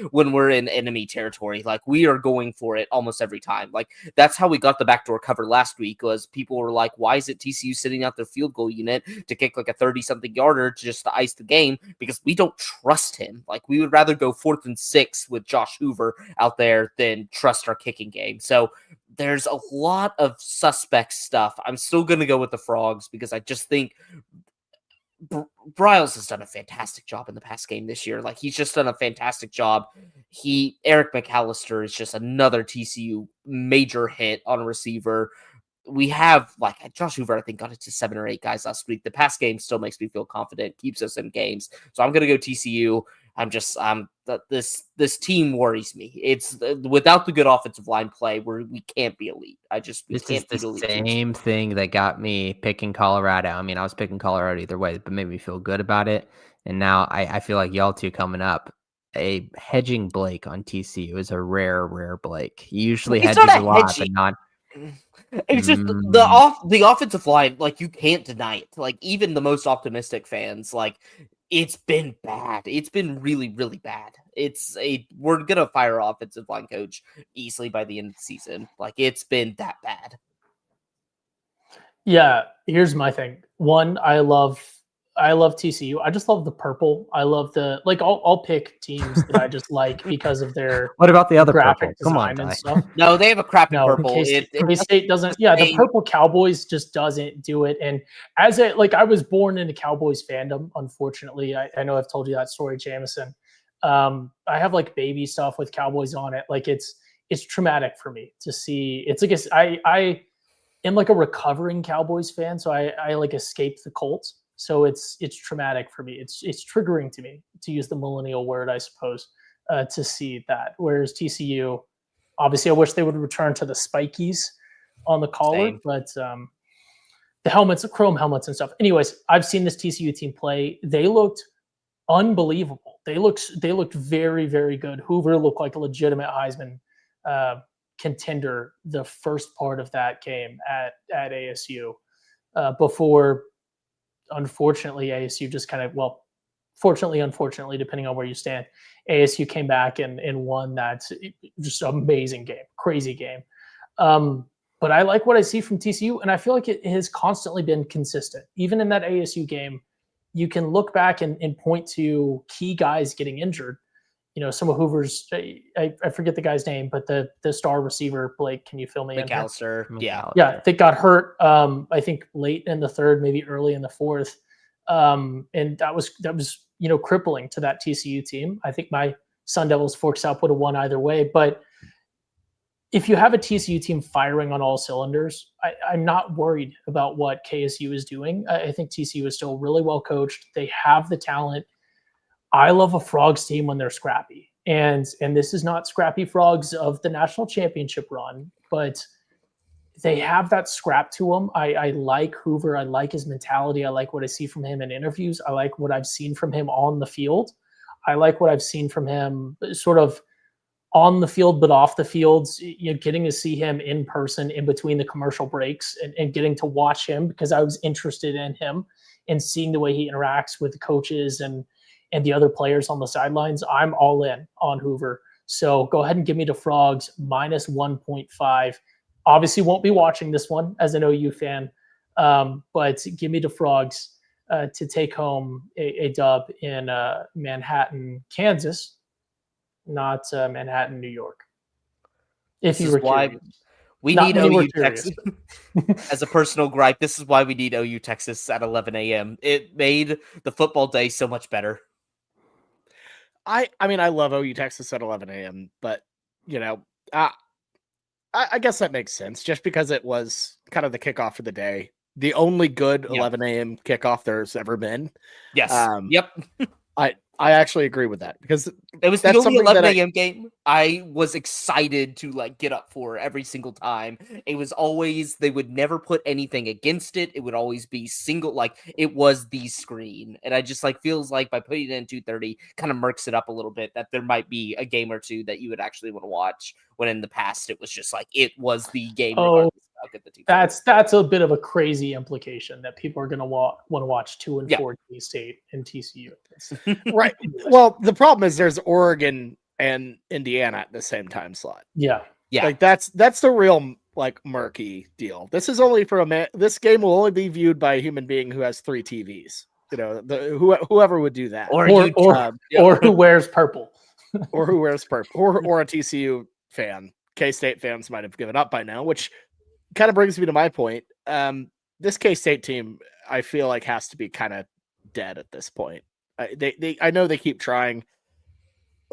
when we're in enemy territory. Like we are going for it almost every time. Like that's how we got the backdoor cover last week. Was people were like, why is it TCU sitting out their field goal unit to kick like a 30-something yarder to just to ice the game? Because we don't trust him. Like we would rather go 4th and 6 with Josh Hoover out there than trust our kicking game. So there's a lot of suspect stuff. I'm still going to go with the Frogs because I just think Bryles has done a fantastic job in the past game this year. Like he's just done a fantastic job. Eric McAllister is just another TCU major hit on a receiver. We have like Josh Hoover, I think got it to 7 or 8 guys last week. The past game still makes me feel confident, keeps us in games. So I'm going to go TCU. This team worries me. It's without the good offensive line play, we can't be elite. This is the same thing that got me picking Colorado. I mean, I was picking Colorado either way, but made me feel good about it. And now I feel like y'all two coming up. A hedging Blake on TCU is a rare Blake. He usually hedges a lot, but not. It's just the offensive line, like you can't deny it. Like even the most optimistic fans, like it's been bad. It's been really, really bad. We're gonna fire our offensive line coach easily by the end of the season. Like it's been that bad. Yeah, here's my thing. One, I love TCU. I just love the purple. I love I'll pick teams that I just like because of their what about the other graphic purple? Come on, design and stuff. No, they have a crappy purple. K-State doesn't. Yeah, the purple Cowboys just doesn't do it. And I was born into Cowboys fandom. Unfortunately, I know I've told you that story, Jameson. I have like baby stuff with Cowboys on it. Like it's traumatic for me to see. It's like I am like a recovering Cowboys fan, so I like escaped the Colts. So it's traumatic for me. It's triggering to me, to use the millennial word, I suppose, to see that. Whereas TCU, obviously, I wish they would return to the spikies on the collar, but the helmets, the chrome helmets and stuff. Anyways, I've seen this TCU team play. They looked unbelievable. They looked very, very good. Hoover looked like a legitimate Heisman contender the first part of that game at ASU before. Unfortunately, ASU just fortunately, unfortunately, depending on where you stand, ASU came back and won that just amazing game, crazy game. But I like what I see from TCU, and I feel like it has constantly been consistent. Even in that ASU game, you can look back and point to key guys getting injured. You know, some of Hoover's, I forget the guy's name, but the star receiver, Blake, can you fill me in? McAllister. Yeah, they got hurt, I think late in the third, maybe early in the fourth. And that was, crippling to that TCU team. I think my Sun Devils Forks Up would have won either way. But if you have a TCU team firing on all cylinders, I'm not worried about what KSU is doing. I think TCU is still really well coached. They have the talent. I love a Frogs team when they're scrappy. And this is not scrappy Frogs of the national championship run, but they have that scrap to them. I like Hoover. I like his mentality. I like what I see from him in interviews. I like what I've seen from him on the field. I like what I've seen from him sort of on the field, but off the field, getting to see him in person in between the commercial breaks and getting to watch him because I was interested in him and seeing the way he interacts with the coaches and the other players on the sidelines. I'm all in on Hoover. So go ahead and give me the Frogs minus 1.5. Obviously won't be watching this one as an OU fan, but give me the Frogs to take home a dub in Manhattan, Kansas, not Manhattan, New York. If you were curious. We need OU Texas. As a personal gripe, this is why we need OU Texas at 11 a.m. It made the football day so much better. I mean, I love OU Texas at 11 a.m., but, I guess that makes sense just because it was kind of the kickoff of the day. The only good 11 a.m. kickoff there's ever been. Yes. Yep. I actually agree with that because It was the that's only something that 11 a.m. game I was excited to like get up for every single time. It was always, they would never put anything against it. It would always be single, like it was the screen. And I just like feels like by putting it in 2:30 kind of murks it up a little bit, that there might be a game or two that you would actually want to watch, when in the past it was just like it was the game regardless of how good the team was. That's a bit of a crazy implication that people are going to want to watch 2 and Yeah. 4 K-State and TCU. right. Well, the problem is there's Oregon and Indiana at the same time slot. Yeah. Yeah. Like that's the real like murky deal. This is only for a man. This game will only be viewed by a human being who has 3 TVs. You know, whoever would do that, Or who wears purple, or who wears purple, or a TCU fan. K-State fans might have given up by now, which kind of brings me to my point. This K-State team, I feel like, has to be kind of dead at this point. I know they keep trying,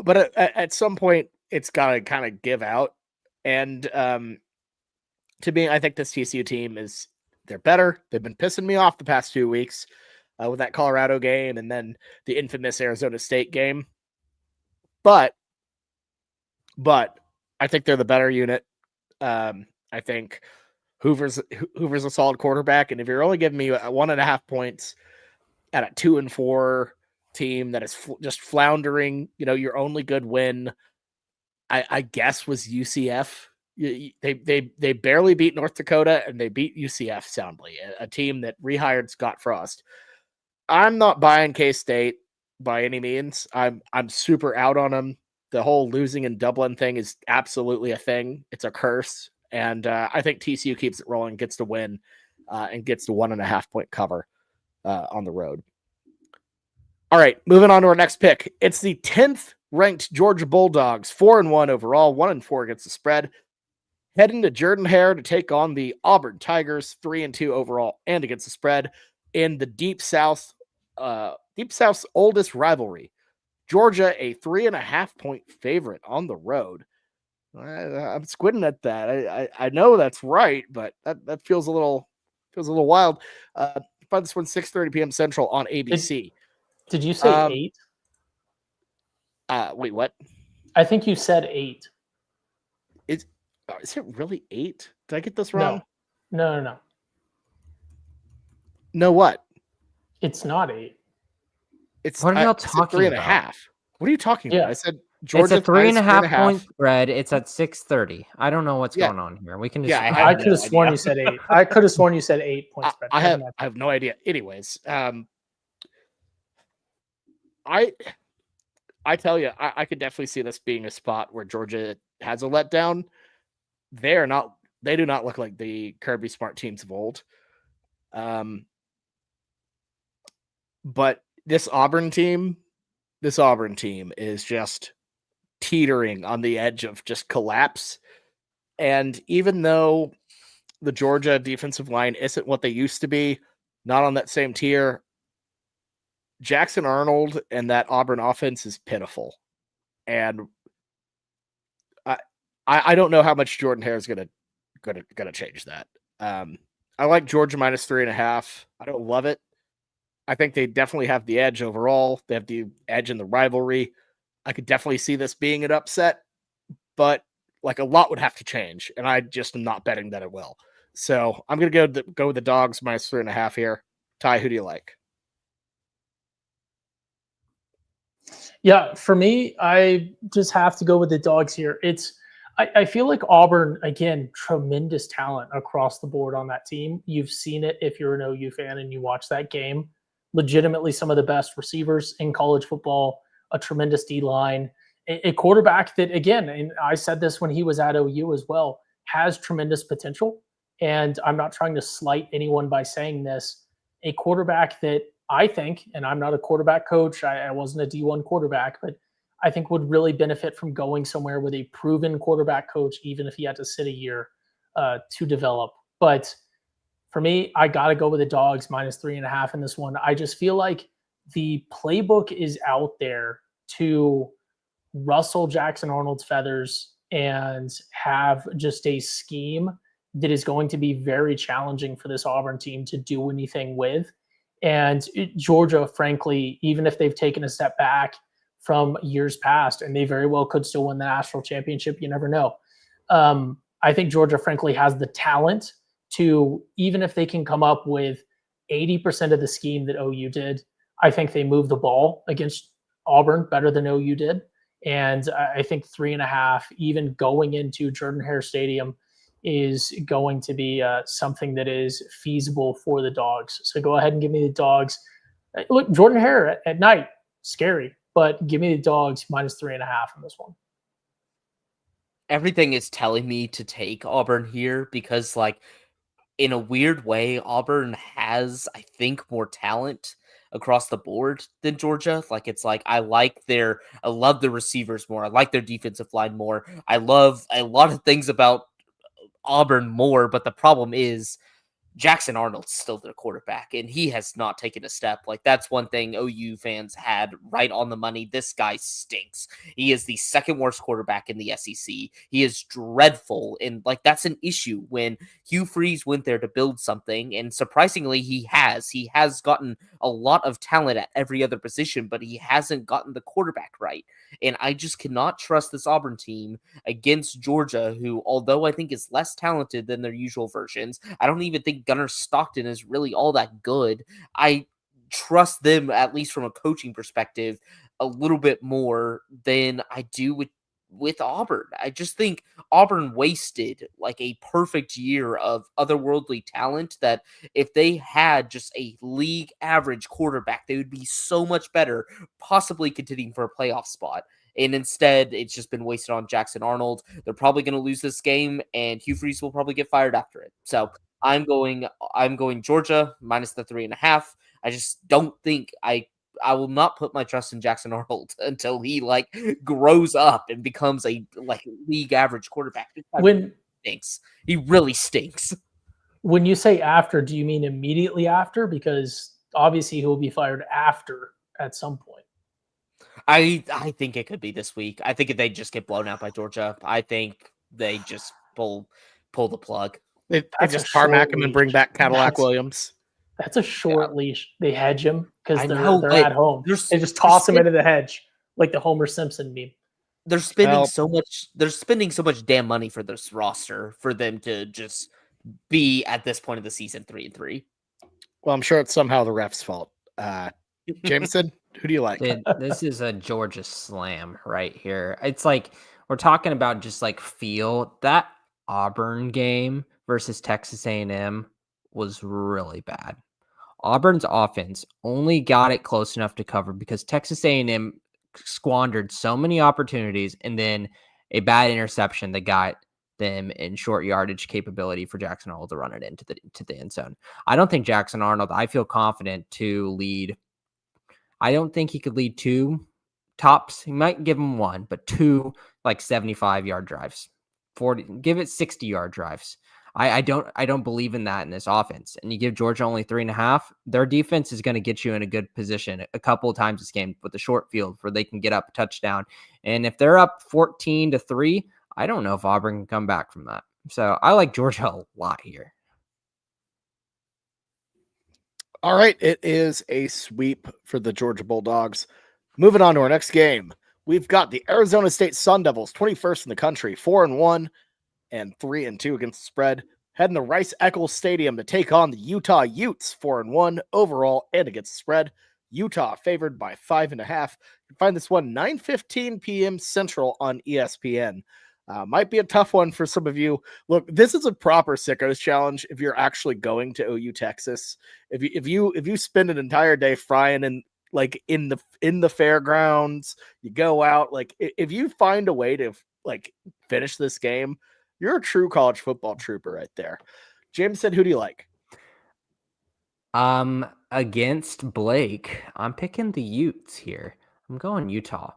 but at some point it's got to kind of give out. And to me, I think this TCU team they're better. They've been pissing me off the past 2 weeks with that Colorado game and then the infamous Arizona State game. But I think they're the better unit. I think Hoover's a solid quarterback, and if you're only giving me 1.5 points at a 2-4 team that is just floundering, you know, your only good win, I guess, was UCF. They barely beat North Dakota, and they beat UCF soundly, a team that rehired Scott Frost. I'm not buying K-State by any means. I'm super out on them. The whole losing in Dublin thing is absolutely a thing. It's a curse. And I think TCU keeps it rolling, gets to win, and gets the 1.5 point cover on the road. All right, moving on to our next pick. It's the 10th ranked Georgia Bulldogs, 4-1 overall, 1-4 against the spread. Heading to Jordan-Hare to take on the Auburn Tigers, 3-2 overall and against the spread in the Deep South's oldest rivalry. Georgia, a 3.5 point favorite on the road. I'm squinting at that. I know that's right, but that feels a little wild. Find this one 6:30 p.m. Central on ABC. Did you say 8? Wait, what? I think you said 8. Is it really 8? Did I get this wrong? No. No, what? It's not 8. It's what are y'all talking 3.5. about? What are you talking about? I said It's Georgia. a 3.5 point spread. It's at 6:30. I don't know what's going on here. We can just. Yeah, I could have sworn you said 8. I could have sworn you said 8 point spread. I have no idea. Anyways, I tell you, I could definitely see this being a spot where Georgia has a letdown. They do not look like the Kirby Smart teams of old. But this Auburn team is just teetering on the edge of just collapse. And even though the Georgia defensive line isn't what they used to be, not on that same tier, Jackson Arnold and that Auburn offense is pitiful. And I don't know how much Jordan-Hare is gonna change that. I like Georgia minus 3.5. I don't love it. I think they definitely have the edge overall. They have the edge in the rivalry. I could definitely see this being an upset, but like a lot would have to change, and I just am not betting that it will. So I'm gonna go with the Dogs minus 3.5 here. Ty, who do you like? Yeah, for me, I just have to go with the Dogs here. I feel like Auburn, again, tremendous talent across the board on that team. You've seen it if you're an OU fan and you watch that game. Legitimately some of the best receivers in college football, a tremendous D-line, a quarterback that, again, and I said this when he was at OU as well, has tremendous potential. And I'm not trying to slight anyone by saying this, a quarterback that I think, and I'm not a quarterback coach, I wasn't a D1 quarterback, but I think would really benefit from going somewhere with a proven quarterback coach, even if he had to sit a year to develop. But for me, I got to go with the Dogs minus 3.5 in this one. I just feel like the playbook is out there to rustle Jackson Arnold's feathers and have just a scheme that is going to be very challenging for this Auburn team to do anything with. And Georgia, frankly, even if they've taken a step back from years past, and they very well could still win the national championship, you never know. I think Georgia, frankly, has the talent to, even if they can come up with 80% of the scheme that OU did, I think they move the ball against Auburn better than OU did. And I think 3.5, even going into Jordan-Hare Stadium, is going to be something that is feasible for the Dogs. So go ahead and give me the Dogs. Look, Jordan-Hare at night, scary, but give me the Dogs minus 3.5 in this one. Everything is telling me to take Auburn here because, like, in a weird way, Auburn has, I think, more talent across the board than Georgia. Like, it's like I love the receivers more. I like their defensive line more. I love a lot of things about Auburn more, but the problem is Jackson Arnold's still their quarterback, and he has not taken a step. Like, that's one thing OU fans had right on the money. This guy stinks. He is the second worst quarterback in the SEC. He is dreadful, and, like, that's an issue when Hugh Freeze went there to build something, and surprisingly, he has. He has gotten a lot of talent at every other position, but he hasn't gotten the quarterback right. And I just cannot trust this Auburn team against Georgia, who, although I think is less talented than their usual versions, I don't even think Gunnar Stockton is really all that good. I trust them, at least from a coaching perspective, a little bit more than I do with Auburn. I just think Auburn wasted like a perfect year of otherworldly talent that if they had just a league average quarterback, they would be so much better, possibly contending for a playoff spot. And instead, it's just been wasted on Jackson Arnold. They're probably going to lose this game, and Hugh Freeze will probably get fired after it. So I'm going Georgia minus the 3.5. I just don't think I will not put my trust in Jackson Arnold until he like grows up and becomes a like league average quarterback. When Stinks. He really stinks. When you say after, do you mean immediately after? Because obviously he will be fired after at some point. I think it could be this week. I think if they just get blown out by Georgia, I think they just pull the plug. They just tarmac him and bring back Cadillac Williams. That's a short leash. They hedge him because they're at home. They just toss him into the hedge like the Homer Simpson meme. They're spending so much. They're spending so much damn money for this roster for them to just be at this point of the season 3-3. Well, I'm sure it's somehow the ref's fault. Jameson, who do you like? Dude, this is a Georgia slam right here. It's like we're talking about just like feel. That Auburn game versus Texas A&M was really bad. Auburn's offense only got it close enough to cover because Texas A&M squandered so many opportunities, and then a bad interception that got them in short yardage capability for Jackson Arnold to run it into the end zone. I don't think Jackson Arnold, I feel confident to lead. I don't think he could lead two tops. He might give him one, but two like 75-yard drives, 40, give it 60-yard drives. I don't believe in that in this offense. And you give Georgia only 3.5, their defense is going to get you in a good position a couple of times this game with the short field where they can get up a touchdown. And if they're up 14-3, I don't know if Auburn can come back from that. So I like Georgia a lot here. All right, it is a sweep for the Georgia Bulldogs. Moving on to our next game, we've got the Arizona State Sun Devils, 21st in the country, 4-1 and 3-2 against the spread, heading to Rice-Eccles Stadium to take on the Utah Utes, 4-1 overall and against the spread. Utah favored by 5.5. You can find this one 9:15 p.m. Central on ESPN. Might be a tough one for some of you. Look, this is a proper sickos challenge if you're actually going to OU Texas. If you spend an entire day frying in like in the fairgrounds, you go out, like if you find a way to like finish this game, you're a true college football trooper right there. James said, who do you like? Against Blake, I'm picking the Utes here. I'm going Utah.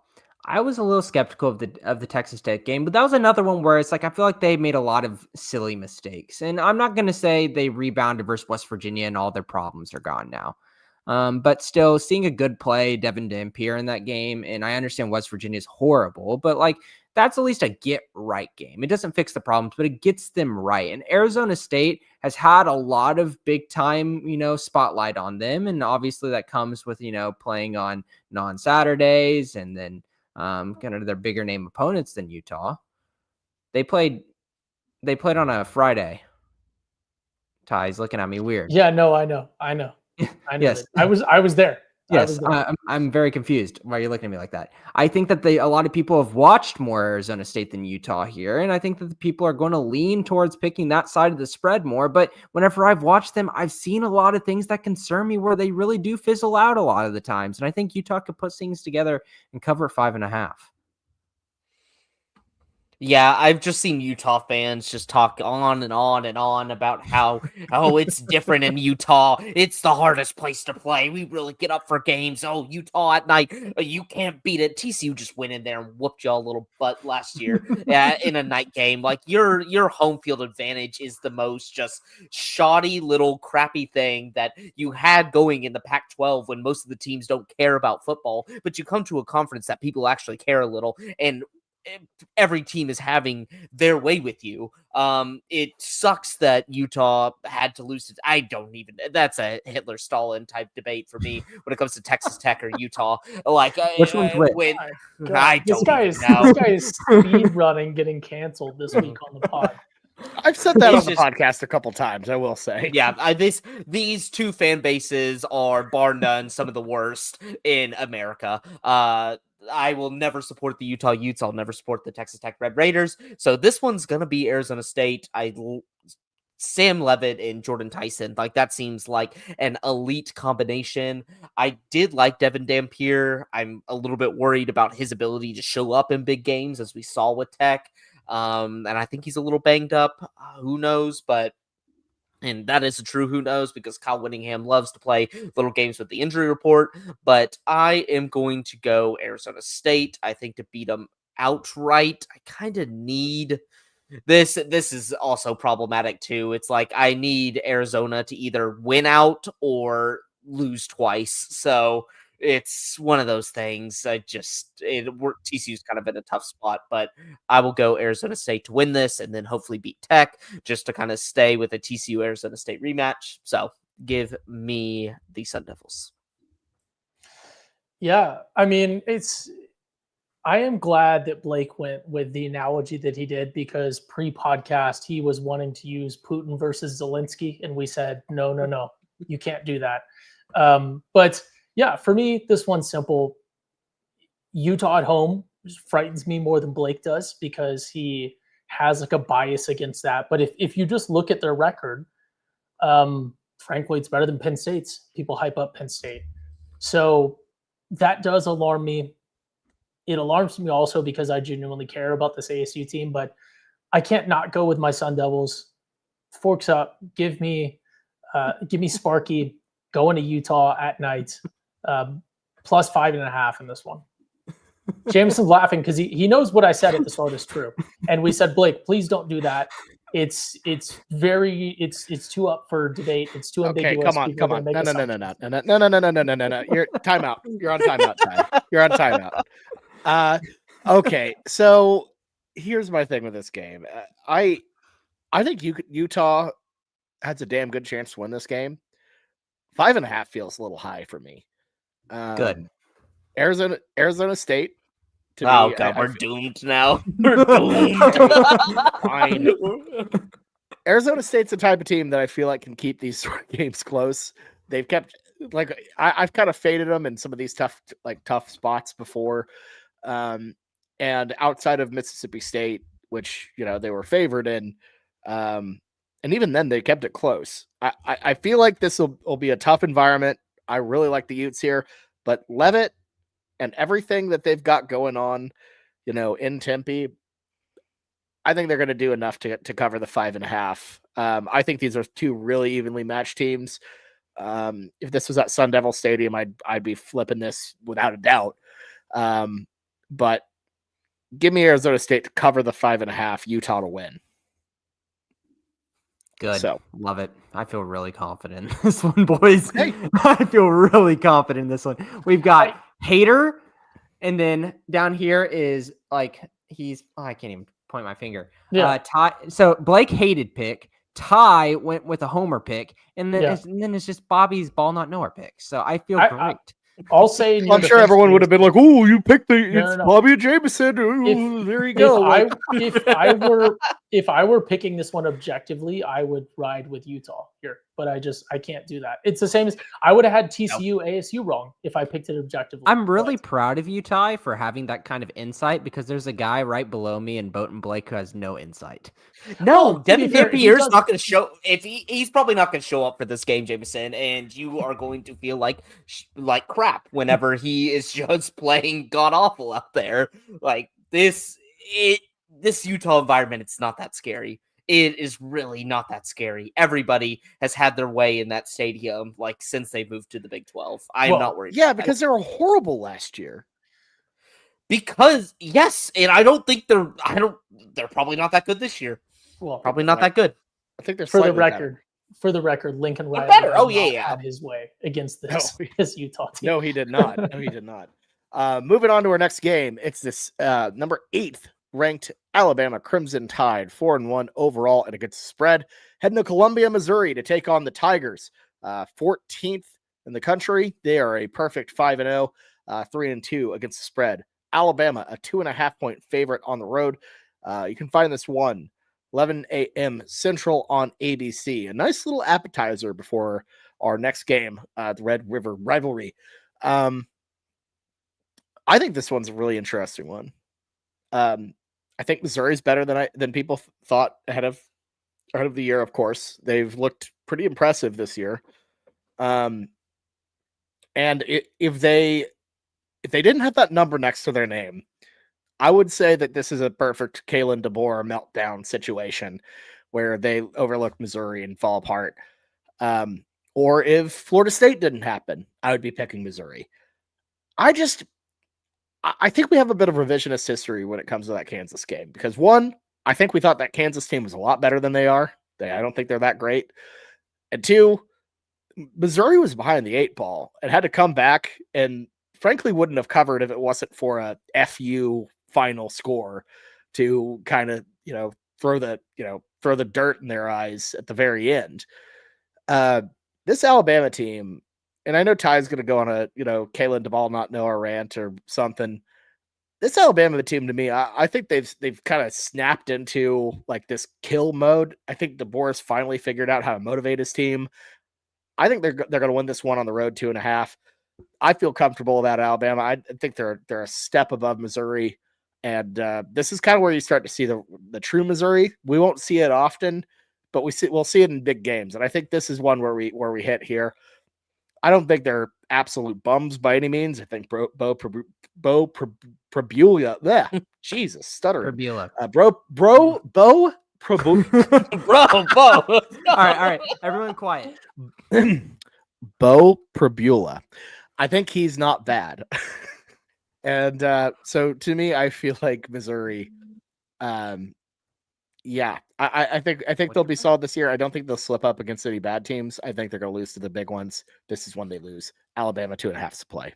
I was a little skeptical of the Texas Tech game, but that was another one where it's like I feel like they made a lot of silly mistakes. And I'm not going to say they rebounded versus West Virginia and all their problems are gone now. But still, seeing a good play, Devin Dampier in that game, and I understand West Virginia is horrible, but like that's at least a get right game. It doesn't fix the problems, but it gets them right. And Arizona State has had a lot of big time, spotlight on them. And obviously that comes with, playing on non-Saturdays and then kind of their bigger name opponents than Utah. They played on a Friday. Ty's looking at me weird. Yeah, no, I know. Yes. I was there. Yes, I'm very confused why you're looking at me like that. I think that a lot of people have watched more Arizona State than Utah here, and I think that the people are going to lean towards picking that side of the spread more. But whenever I've watched them, I've seen a lot of things that concern me where they really do fizzle out a lot of the times, and I think Utah could put things together and cover 5.5. Yeah, I've just seen Utah fans just talk on and on and on about how, it's different in Utah. It's the hardest place to play. We really get up for games. Oh, Utah at night, you can't beat it. TCU just went in there and whooped y'all a little butt last year in a night game. Like, your home field advantage is the most just shoddy little crappy thing that you had going in the Pac-12 when most of the teams don't care about football, but you come to a conference that people actually care a little, and every team is having their way with you. It sucks that Utah had to lose. That's a Hitler Stalin type debate for me when it comes to Texas Tech or Utah. Like, which one's which? I don't This guy is speed running, getting canceled this week on the pod. I've said that on the podcast a couple times, I will say. Yeah, these two fan bases are bar none some of the worst in America. I will never support the Utah Utes. I'll never support the Texas Tech Red Raiders. So this one's going to be Arizona State. Sam Levitt and Jordan Tyson, like, that seems like an elite combination. I did like Devin Dampier. I'm a little bit worried about his ability to show up in big games, as we saw with Tech. And I think he's a little banged up. Who knows? And that is a true who knows, because Kyle Whittingham loves to play little games with the injury report. But I am going to go Arizona State. I think to beat them outright, I kind of need this. This is also problematic too. It's like I need Arizona to either win out or lose twice. So it's one of those things. TCU's kind of in a tough spot, but I will go Arizona State to win this and then hopefully beat Tech, just to kind of stay with a TCU Arizona State rematch. So give me the Sun Devils. Yeah, I mean, I am glad that Blake went with the analogy that he did, because pre-podcast he was wanting to use Putin versus Zelensky, and we said no, you can't do that. But yeah, for me, this one's simple. Utah at home frightens me more than Blake does, because he has like a bias against that. But if you just look at their record, frankly, it's better than Penn State's. People hype up Penn State. So that does alarm me. It alarms me also because I genuinely care about this ASU team, but I can't not go with my Sun Devils. Forks up. Give me Sparky going to Utah at night. Plus 5.5 in this one. Jameson's laughing because he knows what I said at the start is true. And we said, Blake, please don't do that. It's too up for debate. It's too ambiguous. Okay, come on. No. You're timeout. You're on timeout, Ty. You're on timeout. Okay, so here's my thing with this game. I think Utah has a damn good chance to win this game. 5.5 feels a little high for me. Good. Arizona State. God, we're doomed now. We're doomed. Fine. Arizona State's the type of team that I feel like can keep these sort of games close. They've kept, like, I've kind of faded them in some of these tough spots before. And outside of Mississippi State, which, they were favored in, and even then they kept it close. I feel like this will be a tough environment. I really like the Utes here, but Levitt and everything that they've got going on, in Tempe, I think they're going to do enough to cover the 5.5. I think these are two really evenly matched teams. If this was at Sun Devil Stadium, I'd be flipping this without a doubt. But give me Arizona State to cover the 5.5, Utah to win. Good. So, love it. I feel really confident in this one, boys. Hey. I feel really confident in this one. We've got Hater, and then down here is like I can't even point my finger. Yeah. Ty. So Blake hated pick. Ty went with a homer pick, and then Yeah. it's just Bobby's ball not nowhere pick. So I feel great. I'll say in your I'm sure defense, everyone would have been like, "Oh, you picked it's No. Bobby Jameson. Ooh, there you go." If I were picking this one objectively, I would ride with Utah here, but I can't do that. It's the same as I would have had TCU ASU wrong if I picked it objectively. I'm really proud of you, Ty, for having that kind of insight, because there's a guy right below me in Boat and Blake who has no insight. No, Well, to be Devin fair, he Nampier's does- not going to show. If he's probably not going to show up for this game, Jameson, and you are going to feel like crap whenever he is just playing god awful out there. Like this Utah environment, it's not that scary. It is really not that scary. Everybody has had their way in that stadium, like since they moved to the Big 12. I am not worried. Yeah, because they were horrible last year. Because yes, and I don't think they're probably not that good this year. Well, Probably not that good. I think they're for the slightly record. For the record, Lincoln Riley better. has Oh, not yeah. had his way against this No. this Utah team. No, he did not. No, he did not. Moving on to our next game, it's this number 8th ranked Alabama Crimson Tide, 4-1 overall and against the spread, heading to Columbia, Missouri to take on the Tigers, 14th in the country. They are a perfect 5-0, 3-2 against the spread. Alabama, a 2.5-point favorite on the road. You can find this one 11 a.m. Central on ABC. A nice little appetizer before our next game, the Red River Rivalry. I think this one's a really interesting one. I think Missouri's better than people thought ahead of the year. Of course, they've looked pretty impressive this year. And if they didn't have that number next to their name, I would say that this is a perfect Kalen DeBoer meltdown situation where they overlook Missouri and fall apart. Or if Florida State didn't happen, I would be picking Missouri. I think we have a bit of revisionist history when it comes to that Kansas game because one, I think we thought that Kansas team was a lot better than they are. I don't think they're that great. And two, Missouri was behind the 8 ball and had to come back and frankly wouldn't have covered if it wasn't for a FU final score to kind of, throw the dirt in their eyes at the very end. This Alabama team, and I know Ty's going to go on a, Kalen DeBall not know our rant or something. This Alabama team, to me, I think they've kind of snapped into like this kill mode. I think DeBoer's finally figured out how to motivate his team. I think they're going to win this one on the road 2.5. I feel comfortable about Alabama. I think they're a step above Missouri, and this is kind of where you start to see the true Missouri. We won't see it often, but we'll see it in big games, and I think this is one where we hit here. I don't think they're absolute bums by any means. I think Bo Prabula, Jesus, stuttering. Prabula. Bo Bro. All right, everyone quiet. Bo Prabula. I think he's not bad. And so to me, I feel like Missouri, yeah, I think they'll be solid this year. I don't think they'll slip up against any bad teams. I think they're going to lose to the big ones. This is when they lose. Alabama 2.5 to play.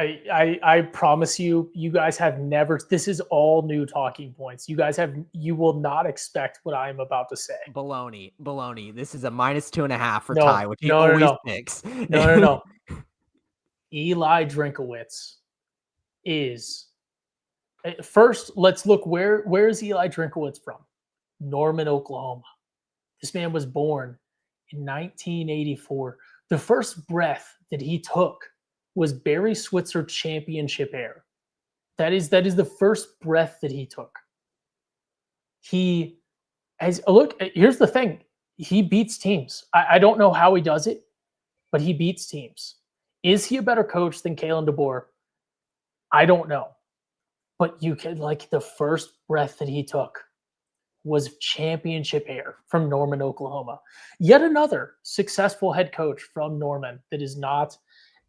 I promise you, you guys have never. This is all new talking points. You will not expect what I am about to say. Baloney. This is a -2.5 for No, Ty, which he no, always no. picks. No. Eli Drinkowitz is. First, let's look where is Eli Drinkowitz from? Norman, Oklahoma. This man was born in 1984. The first breath that he took was Barry Switzer championship air. That is the first breath that he took. Here's the thing. He beats teams. I don't know how he does it, but he beats teams. Is he a better coach than Kalen DeBoer? I don't know. But you can, the first breath that he took was championship air from Norman, Oklahoma. Yet another successful head coach from Norman that is not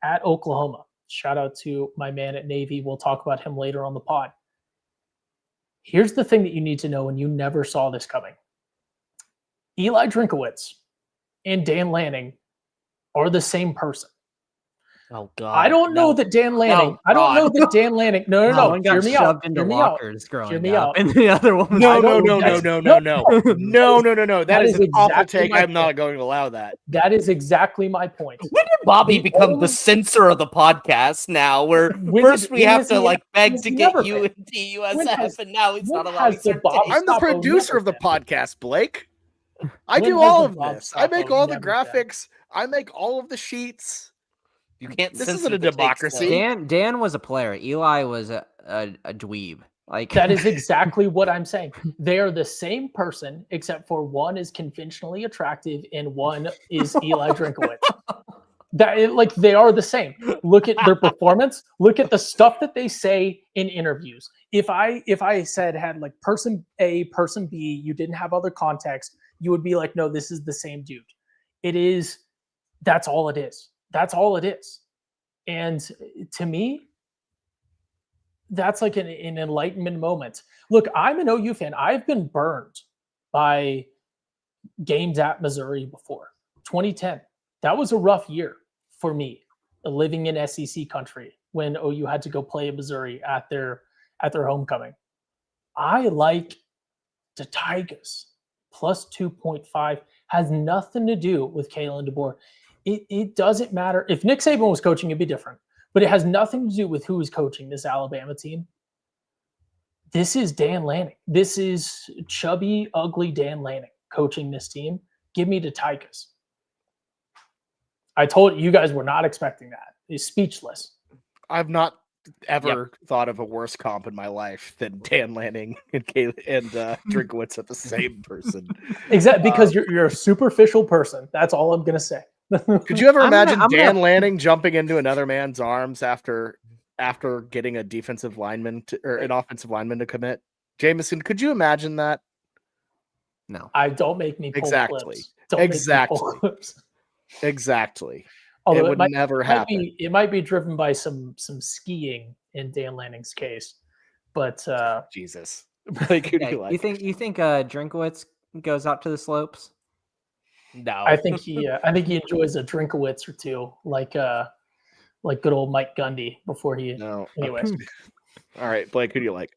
at Oklahoma. Shout out to my man at Navy. We'll talk about him later on the pod. Here's the thing that you need to know, and you never saw this coming. Eli Drinkowitz and Dan Lanning are the same person. Oh God! I don't know no. that Dan Lanning. No, I don't know God. that Dan Lanning. No. One Hear got me out. shoved into Hear me out. lockers growing Hear me up, out. and the other one was No. that's- That that is is an awful exactly take. my I'm not point. going to allow that. That is exactly my point. When did Bobby The become the only- censor of the podcast now? Where When first did- we when have has to he- like when beg has to he get never you been? into When USF, has- and now he's when not allowing has the certain Bobby takes. I'm the Stoppo producer never of the been? podcast, Blake. I When do has all the of Bob this. I make Stoppo all the never been? graphics. I make all of the sheets. You can't This censor isn't a the takes, democracy. though. Dan was a player. Eli was a dweeb. Like That is exactly what I'm saying. They are the same person, except for one is conventionally attractive and one is Eli Drinkowitz. Like they are the same. Look at their performance. Look at the stuff that they say in interviews. If I said had like person A, person B, you didn't have other context, you would be like, no, this is the same dude. It is. That's all it is. That's all it is. And to me, that's like an enlightenment moment. Look, I'm an OU fan. I've been burned by games at Missouri before. 2010. That was a rough year for me, living in SEC country when OU had to go play in Missouri at their homecoming. I like the Tigers. Plus 2.5 has nothing to do with Kalen DeBoer. It doesn't matter. If Nick Saban was coaching, it'd be different. But it has nothing to do with who is coaching this Alabama team. This is Dan Lanning. This is chubby, ugly Dan Lanning coaching this team. Give me the Tigers. I told you guys were not expecting that. He's speechless. I've not ever thought of a worse comp in my life than Dan Lanning and Drinkowitz at the same person. Exactly, because you're a superficial person. That's all I'm gonna say. Could you ever imagine I'm Dan gonna- Lanning jumping into another man's arms after getting a defensive lineman or an offensive lineman to commit? Jameson, could you imagine that? No. Don't make me pull Exactly. clips. Don't make me pull Exactly. clips. Exactly. Although it would never happen. It might be driven by some skiing in Dan Lanning's case, but Jesus. Like, who do Yeah, you like? you think Drinkowitz goes out to the slopes? No, I think he enjoys a Drinkowitz or two, like good old Mike Gundy before he. No. Anyways, All right, Blake, who do you like?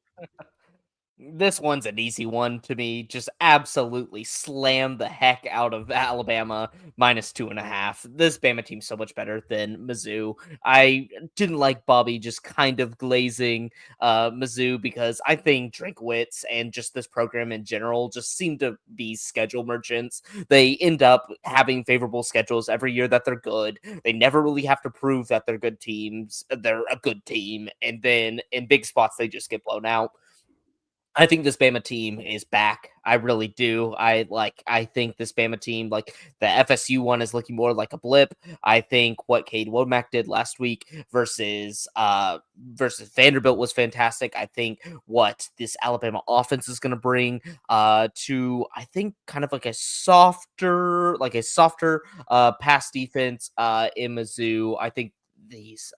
This one's an easy one to me. Just absolutely slam the heck out of Alabama minus 2.5. This Bama team's so much better than Mizzou. I didn't like Bobby just kind of glazing Mizzou because I think Drinkwitz and just this program in general just seem to be schedule merchants. They end up having favorable schedules every year that they're good. They never really have to prove that they're good teams. They're a good team. And then in big spots, they just get blown out. I think this Bama team is back. I really do. I think this Bama team, like the FSU one, is looking more like a blip. I think what Cade Womack did last week versus Vanderbilt was fantastic. I think what this Alabama offense is going to bring to, I think, kind of like a softer pass defense in Mizzou. I think these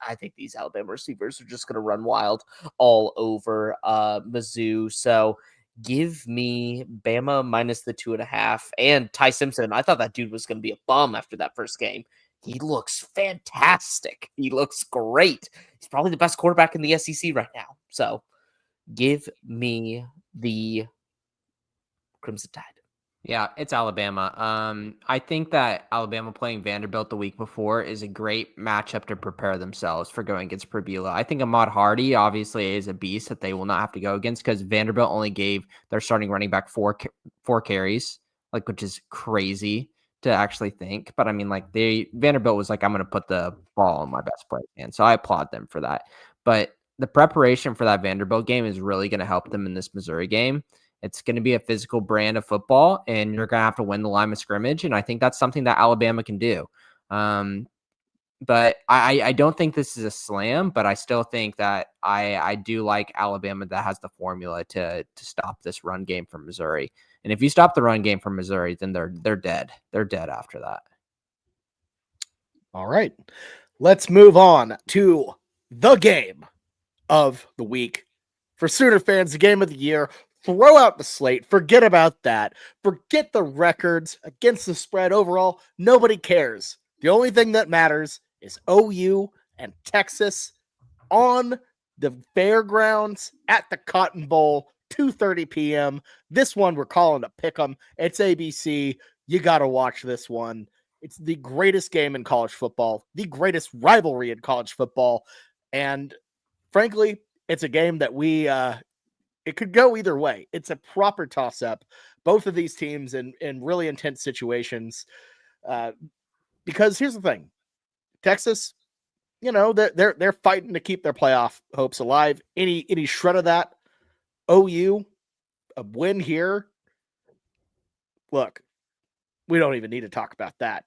Alabama receivers are just going to run wild all over Mizzou. So give me Bama minus the 2.5. And Ty Simpson, I thought that dude was going to be a bum after that first game. He looks fantastic. He looks great. He's probably the best quarterback in the SEC right now. So give me the Crimson Tide. Yeah, it's Alabama. I think that Alabama playing Vanderbilt the week before is a great matchup to prepare themselves for going against Purbulla. I think Ahmad Hardy obviously is a beast that they will not have to go against because Vanderbilt only gave their starting running back four carries, which is crazy to actually think. But I mean, Vanderbilt was like, I'm going to put the ball in my best player's hand. So I applaud them for that. But the preparation for that Vanderbilt game is really going to help them in this Missouri game. It's going to be a physical brand of football, and you're going to have to win the line of scrimmage. And I think that's something that Alabama can do. But I don't think this is a slam, but I still think that I do like Alabama that has the formula to stop this run game from Missouri. And if you stop the run game from Missouri, then they're dead. They're dead after that. All right. Let's move on to the game of the week. For Sooner fans, the game of the year. Throw out the slate. Forget about that. Forget the records against the spread overall. Nobody cares. The only thing that matters is OU and Texas on the fairgrounds at the Cotton Bowl, 2:30 p.m. This one we're calling a pick'em. It's ABC. You got to watch this one. It's the greatest game in college football, the greatest rivalry in college football, and frankly, it's a game that it could go either way. It's a proper toss-up. Both of these teams in really intense situations. Because here's the thing, Texas, they're fighting to keep their playoff hopes alive. Any shred of that, OU, a win here. Look, we don't even need to talk about that.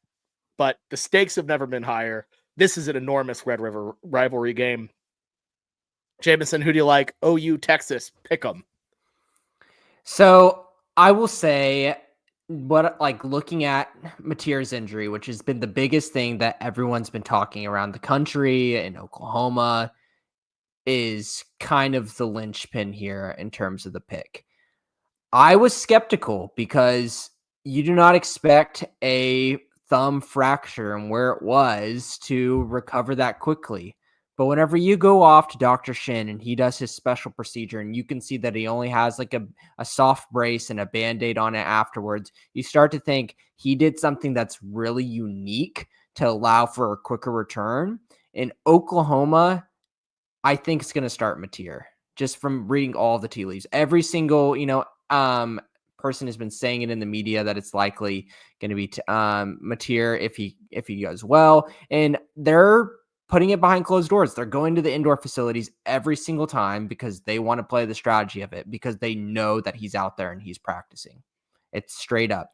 But the stakes have never been higher. This is an enormous Red River rivalry game. Jameson, who do you like? OU, Texas, pick 'em. So I will say, looking at Mateer's injury, which has been the biggest thing that everyone's been talking around the country in Oklahoma, is kind of the linchpin here in terms of the pick. I was skeptical because you do not expect a thumb fracture and where it was to recover that quickly. But whenever you go off to Dr. Shin and he does his special procedure and you can see that he only has like a soft brace and a Band-Aid on it afterwards, you start to think he did something that's really unique to allow for a quicker return. In Oklahoma, I think it's going to start Mateer, just from reading all the tea leaves. Every single, person has been saying it in the media that it's likely going to be Mateer if he goes well, and they're putting it behind closed doors. They're going to the indoor facilities every single time because they want to play the strategy of it, because they know that he's out there and he's practicing. It's straight up.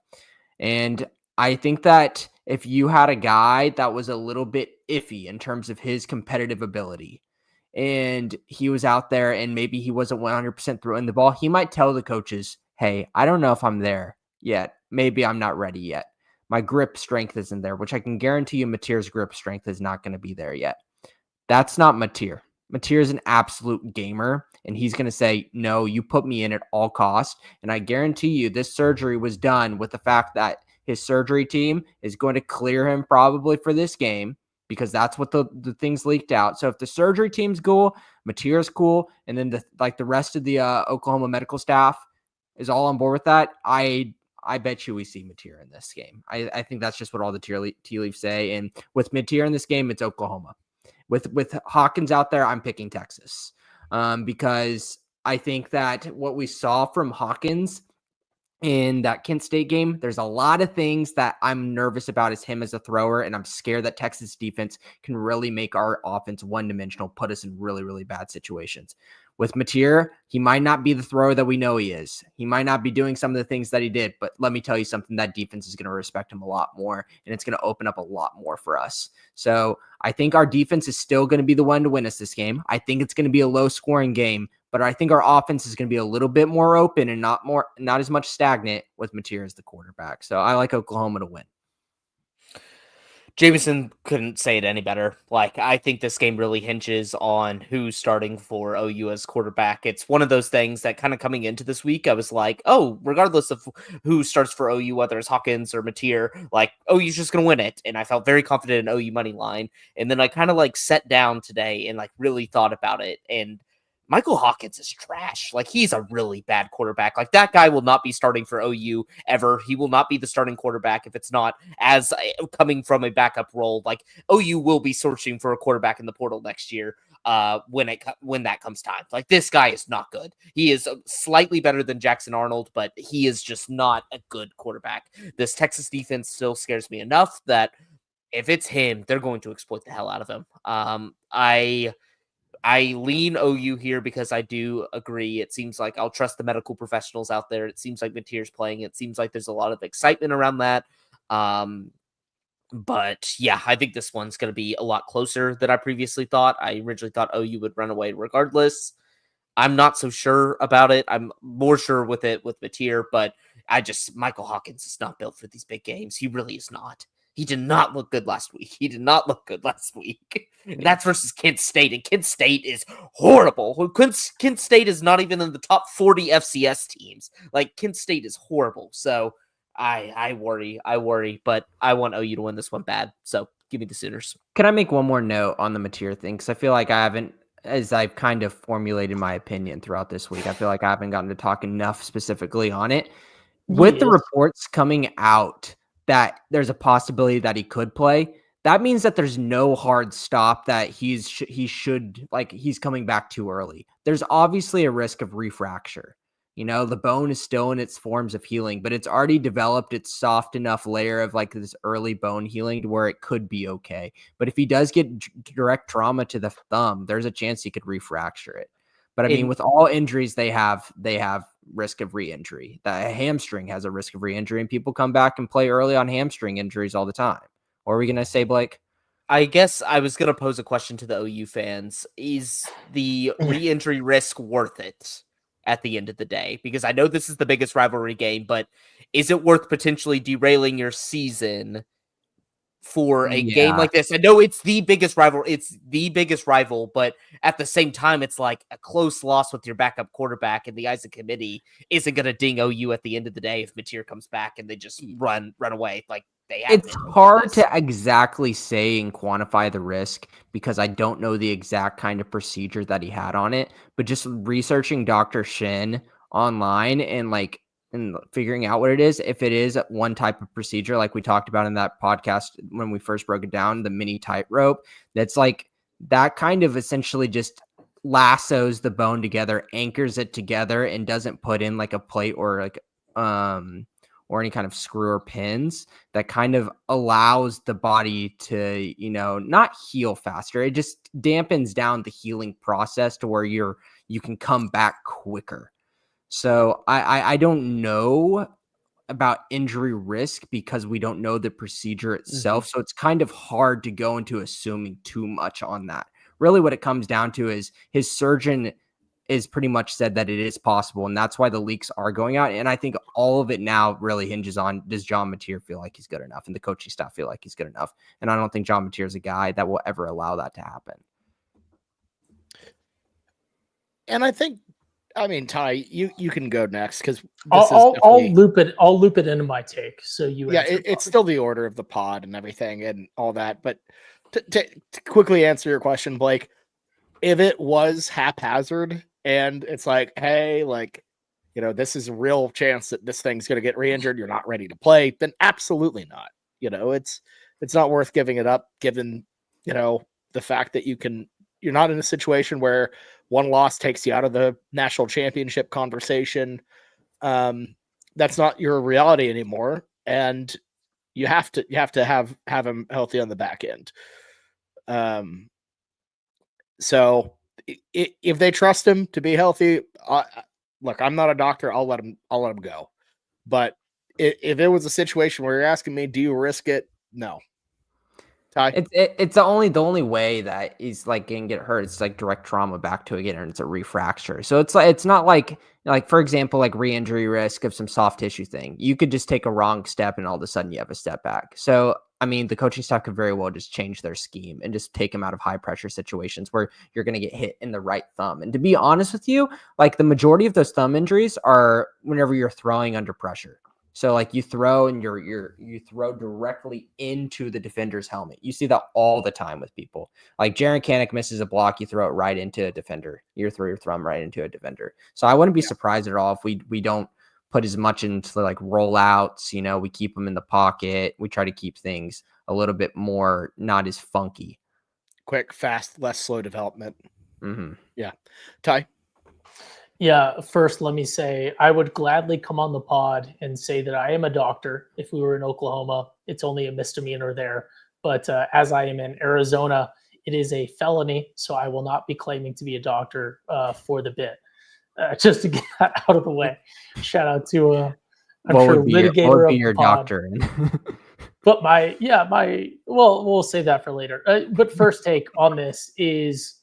And I think that if you had a guy that was a little bit iffy in terms of his competitive ability, and he was out there and maybe he wasn't 100% throwing the ball, he might tell the coaches, hey, I don't know if I'm there yet. Maybe I'm not ready yet. My grip strength isn't there, which I can guarantee you Mateer's grip strength is not going to be there yet. That's not Mateer. Mateer is an absolute gamer, and he's going to say, no, you put me in at all costs. And I guarantee you this surgery was done with the fact that his surgery team is going to clear him probably for this game, because that's what the things leaked out. So if the surgery team's cool, Mateer's cool, and then the rest of the Oklahoma medical staff is all on board with that, I bet you we see Mateer in this game. I think that's just what all the tea leaves say. And with Mateer in this game, it's Oklahoma. With Hawkins out there, I'm picking Texas because I think that what we saw from Hawkins in that Kent State game, there's a lot of things that I'm nervous about as him as a thrower, and I'm scared that Texas defense can really make our offense one-dimensional, put us in really, really bad situations. With Mateer, he might not be the thrower that we know he is. He might not be doing some of the things that he did, but let me tell you something, that defense is going to respect him a lot more, and it's going to open up a lot more for us. So I think our defense is still going to be the one to win us this game. I think it's going to be a low-scoring game, but I think our offense is going to be a little bit more open and not as much stagnant with Mateer as the quarterback. So I like Oklahoma to win. Jameson couldn't say it any better. I think this game really hinges on who's starting for OU as quarterback. It's one of those things that kind of coming into this week, I was like, oh, regardless of who starts for OU, whether it's Hawkins or Mateer, OU's just going to win it. And I felt very confident in OU money line. And then I kind of sat down today and really thought about it. And Michael Hawkins is trash. He's a really bad quarterback. That guy will not be starting for OU ever. He will not be the starting quarterback if it's not as coming from a backup role. OU will be searching for a quarterback in the portal next year when that comes time. This guy is not good. He is slightly better than Jackson Arnold, but he is just not a good quarterback. This Texas defense still scares me enough that if it's him, they're going to exploit the hell out of him. I lean OU here because I do agree. It seems like I'll trust the medical professionals out there. It seems like Mateer's playing. It seems like there's a lot of excitement around that. But yeah, I think this one's going to be a lot closer than I previously thought. I originally thought OU would run away regardless. I'm not so sure about it. I'm more sure with it with Mateer, but Michael Hawkins is not built for these big games. He really is not. He did not look good last week. And that's versus Kent State, and Kent State is horrible. Kent State is not even in the top 40 FCS teams. Kent State is horrible. So I worry, but I want OU to win this one bad. So Give me the Sooners. Can I make one more note on the Mateer thing? Because I feel like I haven't, as I've kind of formulated my opinion throughout this week, I feel like I haven't gotten to talk enough specifically on it. With the Yes. reports coming out that there's a possibility that he could play, that means that there's no hard stop that he's coming back too early. There's obviously a risk of refracture. You know, the bone is still in its forms of healing, but it's already developed its soft enough layer of like this early bone healing to where it could be okay. But if he does get direct trauma to the thumb, there's a chance he could refracture it. But I mean, with all injuries, they have risk of re-injury. The hamstring has a risk of re-injury, and people come back and play early on hamstring injuries all the time. What are we going to say, Blake? I guess I was going to pose a question to the OU fans. Is the re-injury risk worth it at the end of the day? Because I know this is the biggest rivalry game, but is it worth potentially derailing your season for a game like this? I know it's the biggest rival. It's the biggest rival, but at the same time, it's like a close loss with your backup quarterback, and the eyes of committee isn't going to ding OU at the end of the day if Mateer comes back and they just run away. Like, it's hard to exactly say and quantify the risk because I don't know the exact kind of procedure that he had on it, but just researching Dr. Shin online and figuring out what it is, if it is one type of procedure, like we talked about in that podcast when we first broke it down, the mini tightrope, that's like that kind of essentially just lassos the bone together, anchors it together, and doesn't put in like a plate or or any kind of screw or pins, that kind of allows the body to, not heal faster. It just dampens down the healing process to where you can come back quicker. So I don't know about injury risk because we don't know the procedure itself. So it's kind of hard to go into assuming too much on that. Really what it comes down to is his surgeon is pretty much said that it is possible, and that's why the leaks are going out. And I think all of it now really hinges on, does John Mateer feel like he's good enough, and the coaching staff feel like he's good enough? And I don't think John Mateer is a guy that will ever allow that to happen. And I think, Ty, you can go next because I'll loop it into my take. So it's still the order of the pod and everything and all that. But to quickly answer your question, Blake, if it was haphazard and it's like, hey, this is a real chance that this thing's going to get re-injured, you're not ready to play, then absolutely not. It's not worth giving it up, given, the fact that you're not in a situation where one loss takes you out of the national championship conversation. That's not your reality anymore. And you have to have him healthy on the back end. So if they trust him to be healthy, look, I'm not a doctor. I'll let him go. But if it was a situation where you're asking me, do you risk it? No. Ty? It's the only way that he's like going to get hurt. It's like direct trauma back to again, and it's a refracture. So it's not like for example, like re-injury risk of some soft tissue thing. You could just take a wrong step and all of a sudden you have a step back. So I mean, the coaching staff could very well just change their scheme and just take him out of high pressure situations where you're going to get hit in the right thumb. And to be honest with you, like the majority of those thumb injuries are whenever you're throwing under pressure. So like you throw and you throw directly into the defender's helmet. You see that all the time with people. Like Jaron Kanik misses a block, you throw it right into a defender. You throw your thumb right into a defender. So I wouldn't be surprised at all if we don't put as much into like rollouts. We keep them in the pocket. We try to keep things a little bit more not as funky. Quick, fast, less slow development. Mm-hmm. Yeah. Ty? Yeah, first, let me say I would gladly come on the pod and say that I am a doctor. If we were in Oklahoma, it's only a misdemeanor there. But as I am in Arizona, it is a felony. So I will not be claiming to be a doctor for the bit. Just to get that out of the way. Shout out to I'm what sure would be litigator of your the pod. doctor? But we'll save that for later. But first take on this is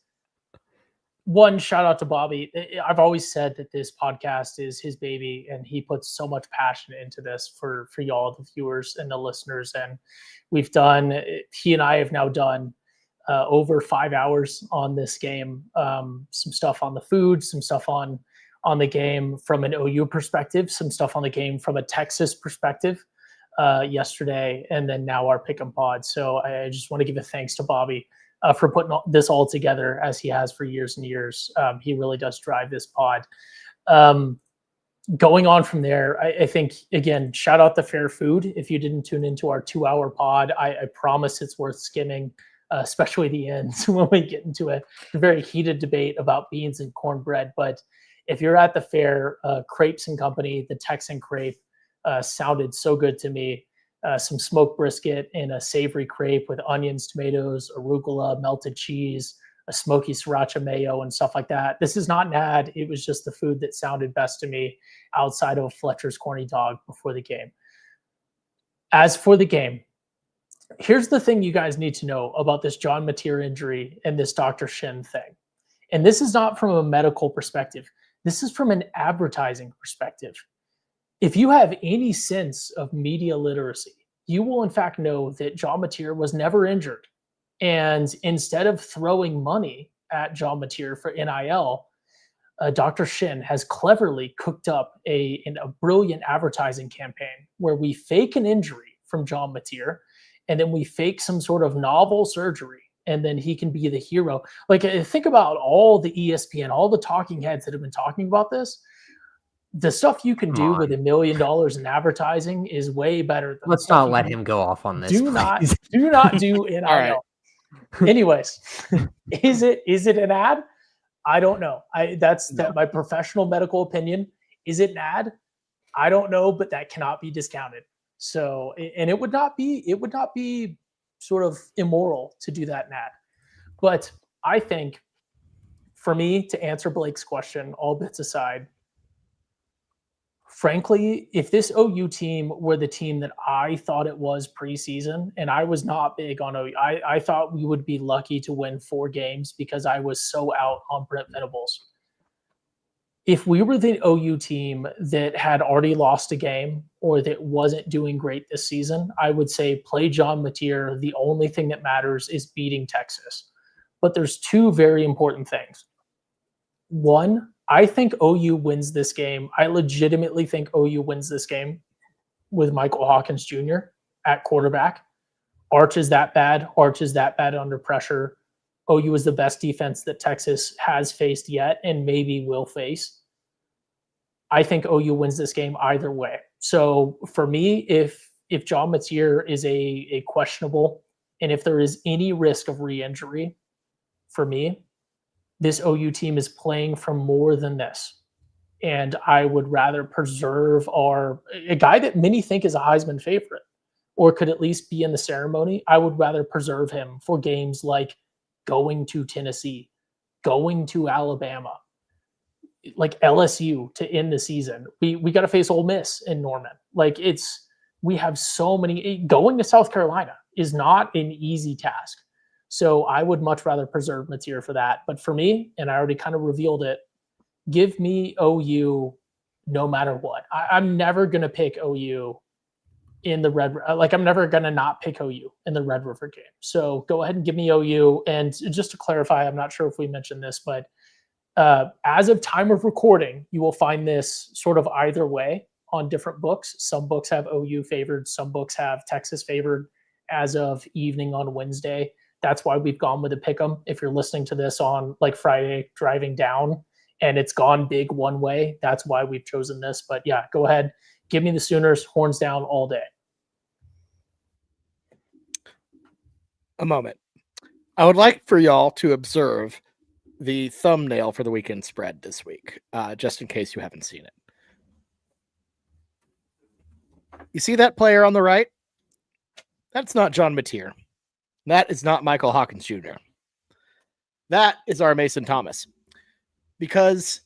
one, shout out to Bobby. I've always said that this podcast is his baby, and he puts so much passion into this for y'all, the viewers and the listeners. And he and I have now done over 5 hours on this game. Some stuff on the food, some stuff on the game from an OU perspective, some stuff on the game from a Texas perspective. yesterday, and then now our pick 'em pod. So I just want to give a thanks to Bobby for putting this all together as he has for years and years. He really does drive this pod. Going on from there, I think, again, shout out the fair food. If you didn't tune into our 2-hour pod, I promise it's worth skimming, especially the ends when we get into a very heated debate about beans and cornbread. But if you're at the fair, Crepes and Company, the Texan crepe, sounded so good to me. Some smoked brisket and a savory crepe with onions, tomatoes, arugula, melted cheese, a smoky sriracha mayo, and stuff like that. This is not an ad. It was just the food that sounded best to me outside of Fletcher's corny dog before the game. As for the game, here's the thing you guys need to know about this John Mateer injury and this Dr. Shin thing. And this is not from a medical perspective. This is from an advertising perspective. If you have any sense of media literacy, you will in fact know that John Mateer was never injured. And instead of throwing money at John Mateer for NIL, Dr. Shin has cleverly cooked up a brilliant advertising campaign where we fake an injury from John Mateer, and then we fake some sort of novel surgery, and then he can be the hero. Like, think about all the ESPN, all the talking heads that have been talking about this. The stuff you can do with $1 million in advertising is way better than Let's not let him go off on this. Do not do NIL. All right. Anyways, is it an ad? I don't know. That's my professional medical opinion. Is it an ad? I don't know, but that cannot be discounted. So, and it would not be sort of immoral to do that in ad. But I think, for me, to answer Blake's question, all bits aside, frankly, if this OU team were the team that I thought it was preseason, and I was not big on OU, I thought we would be lucky to win 4 games because I was so out on Brent Venables. If we were the OU team that had already lost a game or that wasn't doing great this season, I would say play John Mateer. The only thing that matters is beating Texas. But there's 2 very important things. One, I think OU wins this game. I legitimately think OU wins this game with Michael Hawkins Jr. at quarterback. Arch is that bad. Arch is that bad under pressure. OU is the best defense that Texas has faced yet and maybe will face. I think OU wins this game either way. So for me, if John Mateer is a questionable, and if there is any risk of re-injury, for me, this OU team is playing for more than this. And I would rather preserve a guy that many think is a Heisman favorite or could at least be in the ceremony. I would rather preserve him for games like going to Tennessee, going to Alabama, like LSU to end the season. We got to face Ole Miss in Norman. Like, we have so many. Going to South Carolina is not an easy task. So I would much rather preserve Mateer for that. But for me, and I already kind of revealed it, give me OU no matter what. I'm never going to pick OU in the Red. Like, I'm never going to not pick OU in the Red River game. So go ahead and give me OU. And just to clarify, I'm not sure if we mentioned this, but as of time of recording, you will find this sort of either way on different books. Some books have OU favored. Some books have Texas favored as of evening on Wednesday. That's why we've gone with a pick 'em. If you're listening to this on like Friday driving down and it's gone big one way, that's why we've chosen this. But yeah, go ahead. Give me the Sooners, horns down all day. A moment. I would like for y'all to observe the thumbnail for the weekend spread this week, just in case you haven't seen it. You see that player on the right? That's not John Mateer. That is not Michael Hawkins Jr. That is our Mason Thomas. Because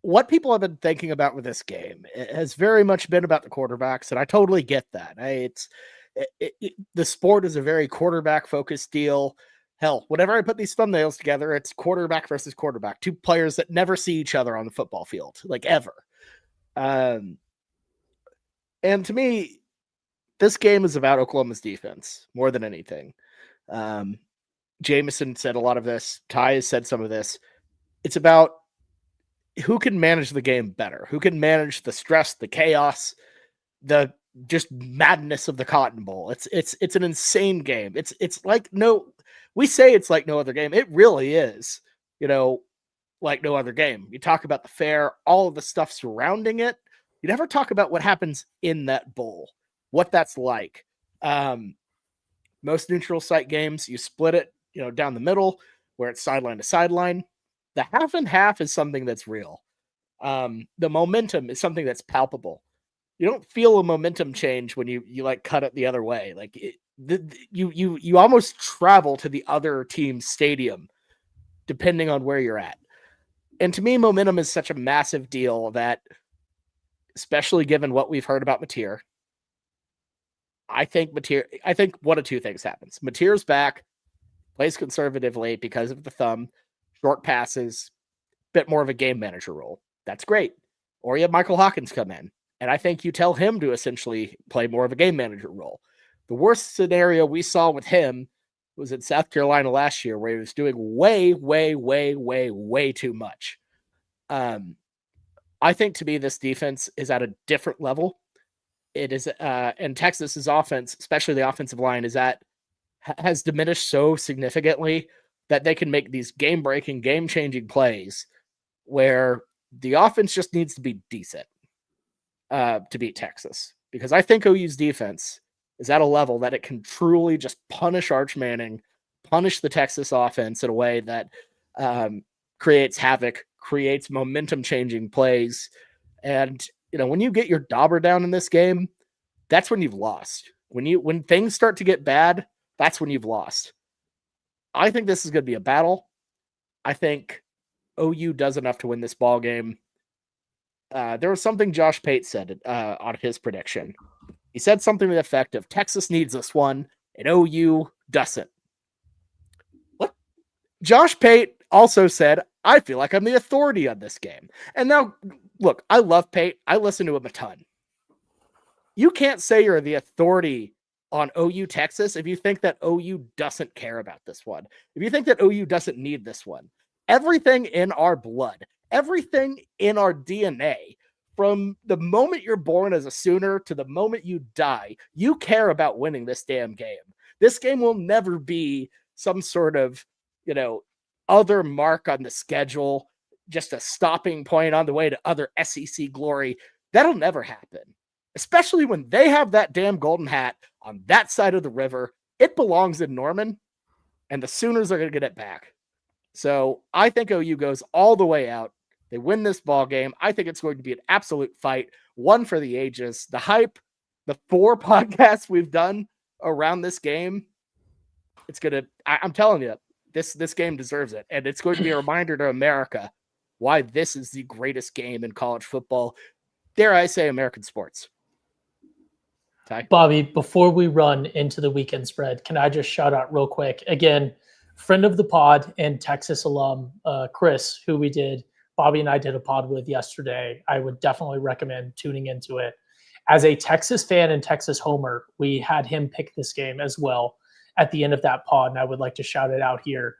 what people have been thinking about with this game has very much been about the quarterbacks, and I totally get that. The sport is a very quarterback-focused deal. Hell, whenever I put these thumbnails together, it's quarterback versus quarterback. 2 players that never see each other on the football field, like ever. And to me, this game is about Oklahoma's defense more than anything. Jameson said a lot of this. Ty has said some of this. It's about who can manage the game better, who can manage the stress, the chaos, the just madness of the Cotton Bowl. It's an insane game. It's like we say it's like no other game. It really is, like no other game. You talk about the fair, all of the stuff surrounding it. You never talk about what happens in that bowl, what that's like. Most neutral site games, you split it, down the middle where it's sideline to sideline. The half and half is something that's real. The momentum is something that's palpable. You don't feel a momentum change when you like cut it the other way. Like you almost travel to the other team's stadium, depending on where you're at. And to me, momentum is such a massive deal that, especially given what we've heard about Mateer, I think one of two things happens. Mateer's back, plays conservatively because of the thumb, short passes, bit more of a game manager role. That's great. Or you have Michael Hawkins come in, and I think you tell him to essentially play more of a game manager role. The worst scenario we saw with him was in South Carolina last year, where he was doing way, way, way, way, way too much. I think to me, this defense is at a different level. It is, and Texas's offense, especially the offensive line, has diminished so significantly that they can make these game-breaking, game-changing plays where the offense just needs to be decent to beat Texas. Because I think OU's defense is at a level that it can truly just punish Arch Manning, punish the Texas offense in a way that creates havoc, creates momentum-changing plays. And, when you get your dauber down in this game, that's when you've lost. When things start to get bad, that's when you've lost. I think this is going to be a battle. I think OU does enough to win this ball game. There was something Josh Pate said on his prediction. He said something to the effect of Texas needs this one and OU doesn't. What? Josh Pate also said, I feel like I'm the authority on this game. And now, look, I love Pate. I listen to him a ton. You can't say you're the authority on OU Texas if you think that OU doesn't care about this one. If you think that OU doesn't need this one. Everything in our blood, everything in our DNA, from the moment you're born as a Sooner to the moment you die, you care about winning this damn game. This game will never be some sort of, other mark on the schedule, just a stopping point on the way to other SEC glory. That'll never happen, especially when they have that damn golden hat on that side of the river. It belongs in Norman, and the Sooners are going to get it back. So I think OU goes all the way out. They win this ball game. I think it's going to be an absolute fight, one for the ages. The hype, the 4 podcasts we've done around this game, I'm telling you, this game deserves it. And it's going to be a reminder to America why this is the greatest game in college football. Dare I say American sports. Ty? Bobby, before we run into the weekend spread, can I just shout out real quick? Again, friend of the pod and Texas alum, Chris, who Bobby and I did a pod with yesterday. I would definitely recommend tuning into it. As a Texas fan and Texas homer, we had him pick this game as well at the end of that pod, and I would like to shout it out here.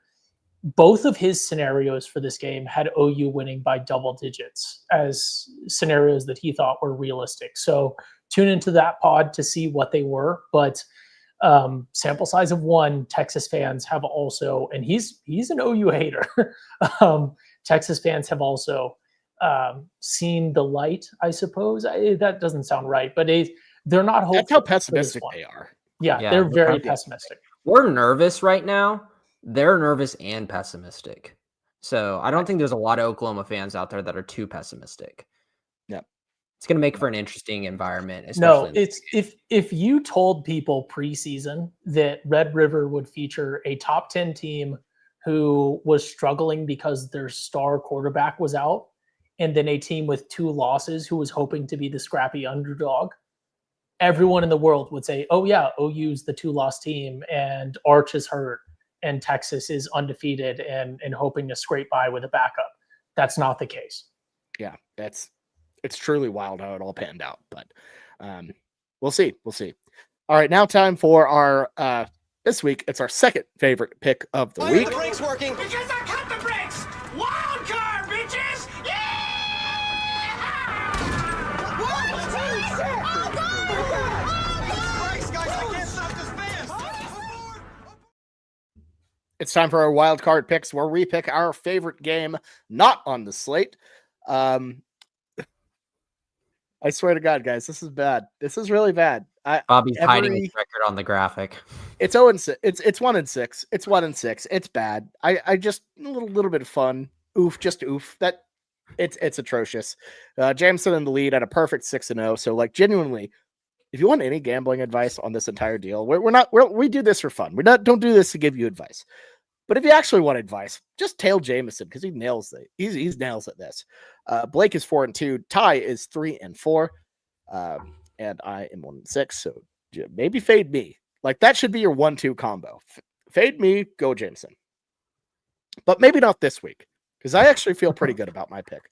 Both of his scenarios for this game had OU winning by double digits as scenarios that he thought were realistic. So tune into that pod to see what they were. But sample size of 1, Texas fans have also, and he's an OU hater. Texas fans have also seen the light, I suppose. That doesn't sound right, but they're not hopeful. That's how pessimistic they are. Yeah, they're very pessimistic. We're nervous right now. They're nervous and pessimistic. So I don't think there's a lot of Oklahoma fans out there that are too pessimistic. Yeah. It's going to make for an interesting environment. No, it's if you told people preseason that Red River would feature a top 10 team who was struggling because their star quarterback was out, and then a team with 2 losses who was hoping to be the scrappy underdog, everyone in the world would say, oh yeah, OU's the 2-loss team and Arch is hurt and Texas is undefeated and hoping to scrape by with a backup. That's not the case. Yeah, it's truly wild how it all panned out, but we'll see. All right, now time for our this week. It's our second favorite pick of the week. Why are the brakes working? Because I cut the brakes! Wild card, bitches! Yeah! What? It's time for our wild card picks, where we pick our favorite game not on the slate. I swear to God, guys, this is bad. This is really bad. Bobby's hiding his record on the graphic. It's 0-6. It's 1-6. It's 1-6. It's bad. I just a little bit of fun. Oof, just oof. That it's atrocious. Jameson in the lead at a perfect 6-0. So like genuinely, if you want any gambling advice on this entire deal, we do this for fun. Don't do this to give you advice. But if you actually want advice, just tail Jameson because he nails it. He's nails at this. Blake is 4-2. Ty is 3-4. And I am 1-6. So maybe fade me. Like that should be your 1-2 combo. Fade me, go Jameson. But maybe not this week because I actually feel pretty good about my pick.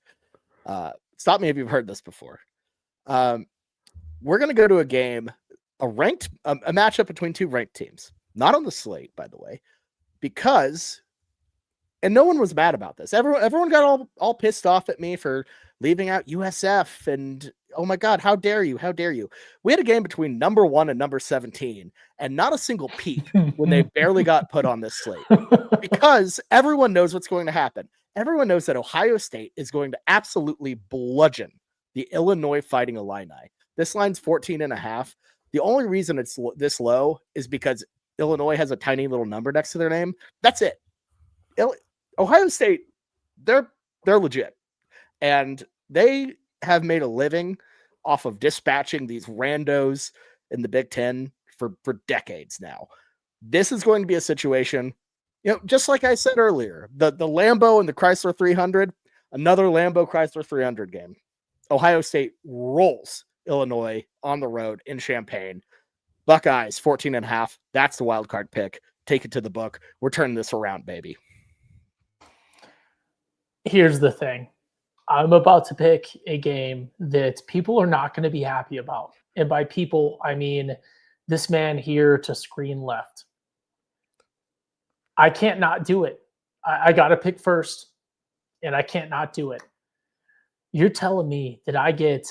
Stop me if you've heard this before. We're going to go to a game, a matchup between two ranked teams. Not on the slate, by the way, because, and no one was mad about this. Everyone got all pissed off at me for leaving out USF and, oh my God, how dare you? How dare you? We had a game between number 1 and number 17 and not a single peep when they barely got put on this slate because everyone knows what's going to happen. Everyone knows that Ohio State is going to absolutely bludgeon the Illinois Fighting Illini. This line's 14.5. The only reason it's this low is because Illinois has a tiny little number next to their name. That's it. Ohio State, they're legit. And they have made a living off of dispatching these randos in the Big Ten for decades now. This is going to be a situation, just like I said earlier, the Lambo and the Chrysler 300, another Lambo Chrysler 300 game. Ohio State rolls Illinois on the road in Champaign. Buckeyes 14.5. That's the wild card pick. Take it to the book. We're turning this around, baby. Here's the thing. I'm about to pick a game that people are not going to be happy about. And by people, I mean this man here to screen left. I can't not do it. I got to pick first, and I can't not do it. You're telling me that I get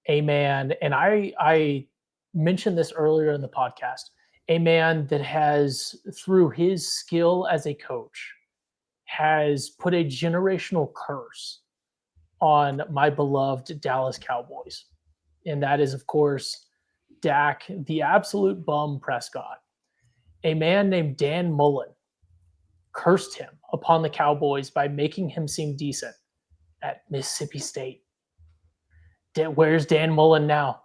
a man, and I mentioned this earlier in the podcast, a man that has, through his skill as a coach, has put a generational curse on my beloved Dallas Cowboys. And that is, of course, Dak, the absolute bum Prescott. A man named Dan Mullen cursed him upon the Cowboys by making him seem decent at Mississippi State. Where's Dan Mullen now?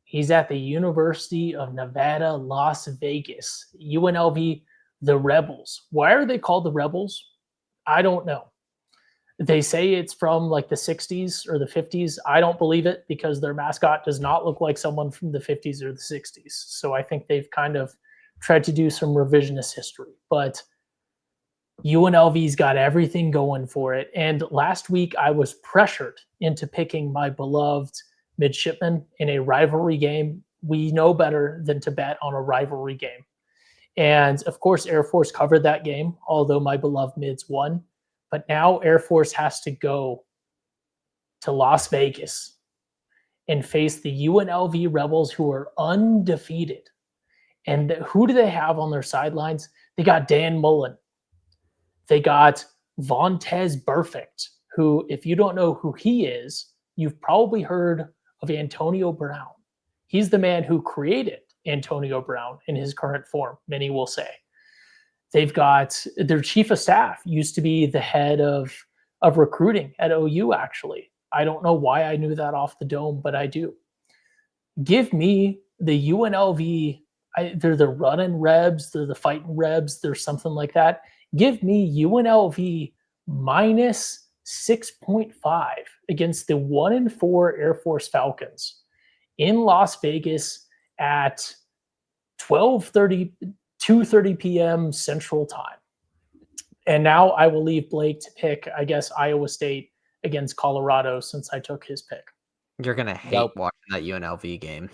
He's at the University of Nevada, Las Vegas. UNLV, the Rebels. Why are they called the Rebels? I don't know. They say it's from like the 60s or the 50s. I don't believe it because their mascot does not look like someone from the 50s or the 60s. So I think they've kind of tried to do some revisionist history. But UNLV's got everything going for it. And last week I was pressured into picking my beloved midshipmen in a rivalry game. We know better than to bet on a rivalry game. And of course, Air Force covered that game, although my beloved mids won. But now Air Force has to go to Las Vegas and face the UNLV Rebels, who are undefeated. And who do they have on their sidelines? They got Dan Mullen. They got Vontez Burfict, who, if you don't know who he is, you've probably heard of Antonio Brown. He's the man who created Antonio Brown in his current form, many will say. They've got their chief of staff, used to be the head of recruiting at OU, actually. I don't know why I knew that off the dome, but I do. Give me the UNLV. They're the running Rebs. They're the fighting Rebs. There's something like that. Give me UNLV minus 6.5 against the 1-4 Air Force Falcons in Las Vegas at 2:30 p.m. Central Time. And now I will leave Blake to pick, I guess, Iowa State against Colorado since I took his pick. You're going to hate watching that UNLV game.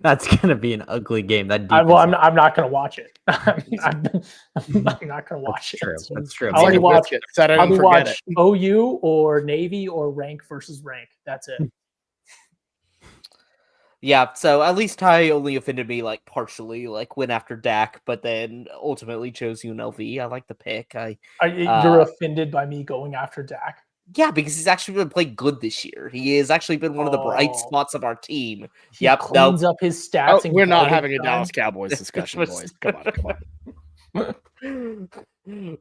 That's going to be an ugly game. I'm not going to watch it. I'm not going to watch it. True. That's true. I'll only watch it. OU or Navy or rank versus rank. That's it. Yeah, so at least Ty only offended me like partially, like went after Dak, but then ultimately chose UNLV. I like the pick. You're offended by me going after Dak? Yeah, because he's actually been playing good this year. He has actually been one of the bright Oh. spots of our team. He Yep, cleans up his stats. We're not garbage having a time. Dallas Cowboys discussion, boys. Come on.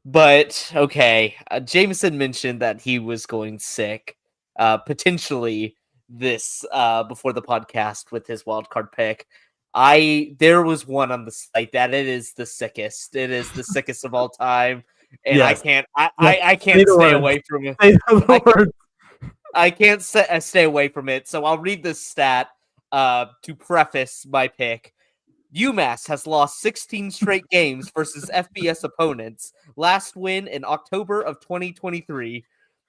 But okay, Jameson mentioned that he was going sick, potentially this before the podcast with his wild card pick. There was one on the site that it is the sickest. It is the sickest of all time, and Yes. I can't Say the stay words. away from it. Say the words. I can't stay away from it. So I'll read this stat to preface my pick. UMass has lost 16 straight games versus FBS opponents. Last win in October of 2023.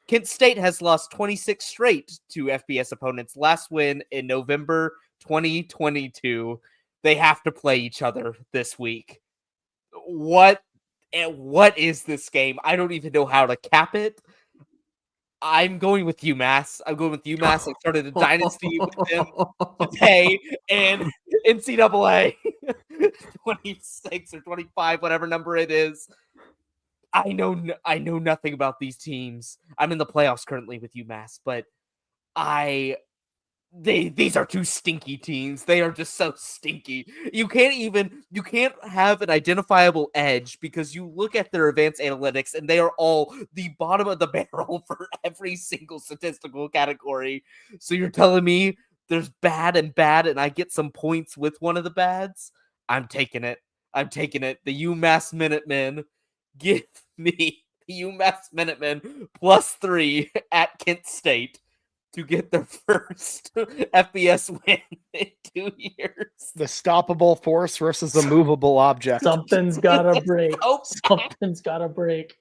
Kent State has lost 26 straight to FBS opponents. Last win in November 2022. They have to play each other this week. What is this game? I don't even know how to cap it. I'm going with UMass. I started a dynasty with them today, and NCAA 26 or 25, whatever number it is. I know nothing about these teams. I'm in the playoffs currently with UMass, but these are two stinky teams. They are just so stinky. You can't have an identifiable edge because you look at their advanced analytics and they are all the bottom of the barrel for every single statistical category. So you're telling me there's bad and I get some points with one of the bads? I'm taking it. The UMass Minutemen. Give me the UMass Minutemen +3 at Kent State to get their first FBS win in 2 years. The stoppable force versus the movable object. Something's gotta break. Oh, Something's gotta break.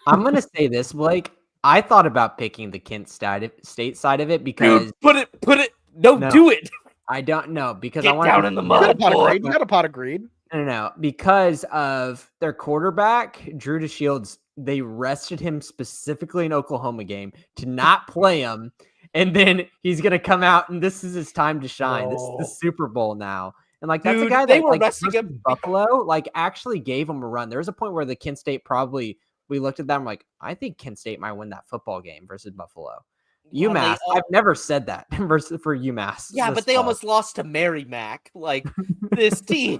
I'm gonna say this, Blake. I thought about picking the Kent State side of it because dude, put it. No, do it. I don't know because Get I want down in the You got a mud. pot boy. agreed. You got a pot agreed. No, because of their quarterback, Drew DeShields. They rested him specifically in Oklahoma game to not play him, and then he's gonna come out and this is his time to shine. This is the Super Bowl now, and like that's a Dude, guy they that were like resting versus him. Buffalo like actually gave him a run. There was a point where the Kent State we looked at them like I think Kent State might win that football game versus Buffalo. UMass, I've never said that versus for UMass. Yeah, but they almost lost to Merrimack. Like this team.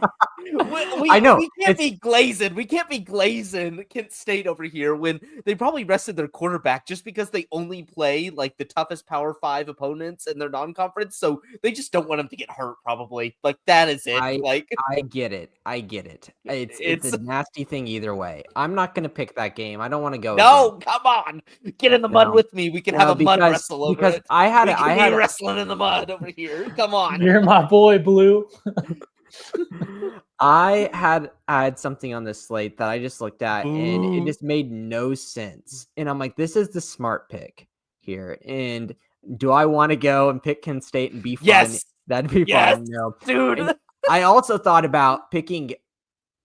I know. We can't be glazing. We can't be glazing Kent State over here when they probably rested their quarterback just because they only play like the toughest Power 5 opponents in their non-conference. So they just don't want him to get hurt. Probably like that is it. I get it. It's a nasty thing either way. I'm not gonna pick that game. I don't want to go. No, come on, get in the mud with me. We can have a mud wrestle over because it. I had wrestling in the mud over here. Come on, You're my boy, Blue. I had something on this slate that I just looked at and it just made no sense. And I'm like, this is the smart pick here. And do I want to go and pick Kent State and be fun? Yes. That'd be fun. No. dude. And I also thought about picking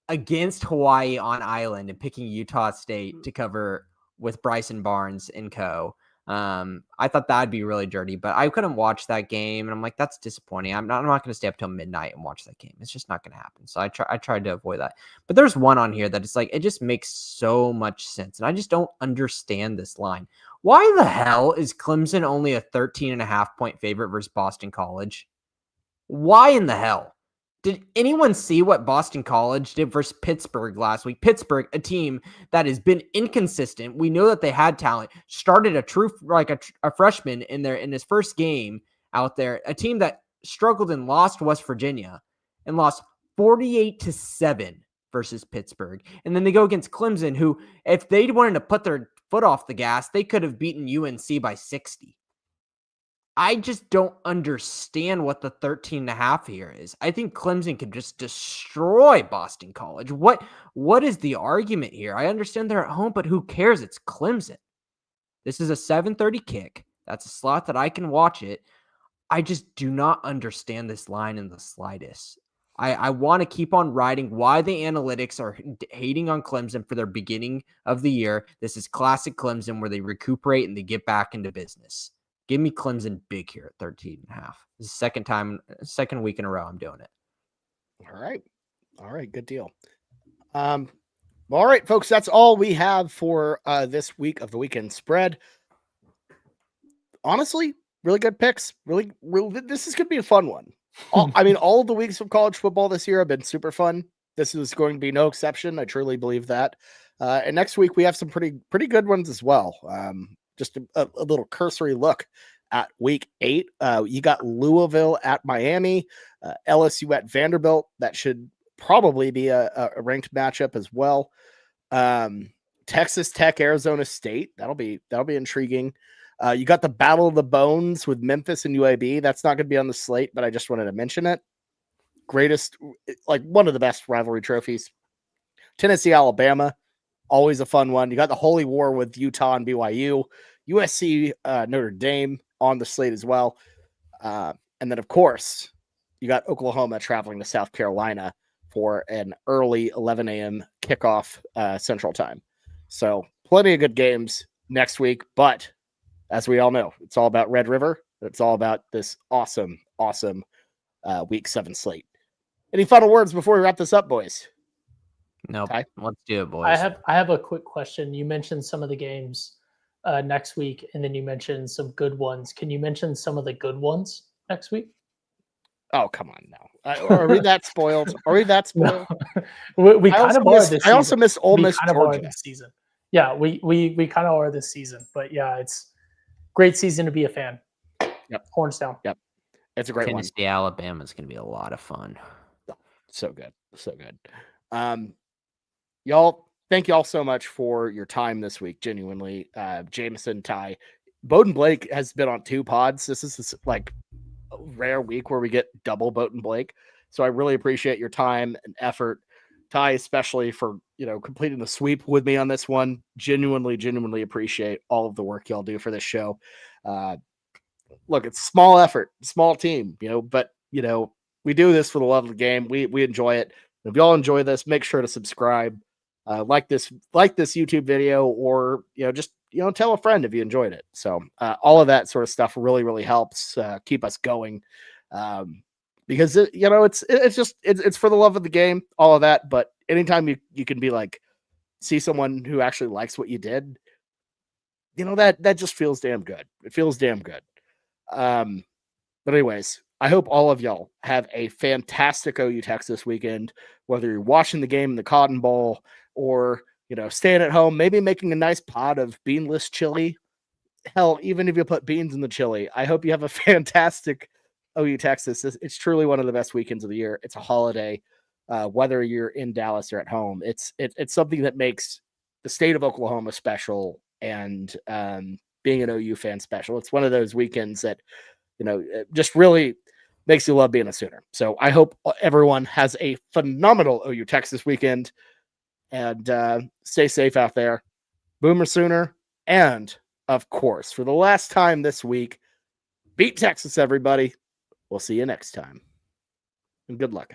against Hawaii on island and picking Utah State to cover with Bryson Barnes and co. I thought that'd be really dirty, but I couldn't watch that game, and I'm like, that's disappointing. I'm not going to stay up till midnight and watch that game. It's just not going to happen. So I tried to avoid that. But there's one on here that it's like it just makes so much sense, and I just don't understand this line. Why the hell is Clemson only a 13.5-point favorite versus Boston College? Why in the hell? Did anyone see what Boston College did versus Pittsburgh last week? Pittsburgh, a team that has been inconsistent. We know that they had talent. Started a freshman in his first game out there. A team that struggled and lost West Virginia and lost 48-7 versus Pittsburgh. And then they go against Clemson, who, if they wanted to put their foot off the gas, they could have beaten UNC by 60. I just don't understand what the 13.5 here is. I think Clemson could just destroy Boston College. What is the argument here? I understand they're at home, but who cares? It's Clemson. This is a 7:30 kick. That's a slot that I can watch it. I just do not understand this line in the slightest. I want to keep on riding why the analytics are hating on Clemson for their beginning of the year. This is classic Clemson where they recuperate and they get back into business. Give me Clemson big here at 13.5. This is second week in a row I'm doing it. All right. Good deal. All right, folks, that's all we have for this week of the weekend spread. Honestly, really good picks. Really, this is going to be a fun one. All of the weeks of college football this year have been super fun. This is going to be no exception. I truly believe that. And next week we have some pretty good ones as well. Just a little cursory look at week 8. You got Louisville at Miami, LSU at Vanderbilt. That should probably be a ranked matchup as well. Texas Tech, Arizona State. That'll be intriguing. You got the Battle of the Bones with Memphis and UAB. That's not going to be on the slate, but I just wanted to mention it. One of the best rivalry trophies. Tennessee, Alabama, always a fun one. You got the Holy War with Utah and BYU. USC, Notre Dame on the slate as well. And then, of course, you got Oklahoma traveling to South Carolina for an early 11 a.m. kickoff Central Time. So plenty of good games next week, but as we all know, it's all about Red River. It's all about this awesome week 7 slate. Any final words before we wrap this up, boys? Nope. Ty? Let's do it, boys. I have a quick question. You mentioned some of the games next week, and then you mentioned some good ones. Can you mention some of the good ones next week? Oh, come on now. Are we that spoiled? We kind of are this season. I also miss Ole Miss Georgia this season. Yeah, we kind of are this season. But yeah, it's great season to be a fan. Yep. Horns down. Yep. It's a great one. Tennessee, Alabama is going to be a lot of fun. So good. Y'all, thank you all so much for your time this week. Genuinely, Jameson, Ty, Bowden Blake has been on 2 pods. This is like a rare week where we get double Bowden Blake. So I really appreciate your time and effort, Ty, especially for, completing the sweep with me on this one. Genuinely appreciate all of the work y'all do for this show. Look, it's small effort, small team, but we do this for the love of the game. We enjoy it. If y'all enjoy this, make sure to subscribe, like this YouTube video, or just tell a friend if you enjoyed it. So all of that sort of stuff really helps keep us going, because it's for the love of the game, all of that. But anytime you can be like, see someone who actually likes what you did, that just feels damn good. It feels damn good. But anyways, I hope all of y'all have a fantastic OU Texas weekend, whether you're watching the game in the Cotton Bowl or, staying at home, maybe making a nice pot of beanless chili. Hell, even if you put beans in the chili, I hope you have a fantastic OU Texas. It's truly one of the best weekends of the year. It's a holiday, whether you're in Dallas or at home. It's something that makes the state of Oklahoma special, and being an OU fan special. It's one of those weekends that, just really makes you love being a Sooner. So I hope everyone has a phenomenal OU Texas weekend, and stay safe out there. Boomer Sooner. And of course, for the last time this week, beat Texas, everybody. We'll see you next time. And good luck.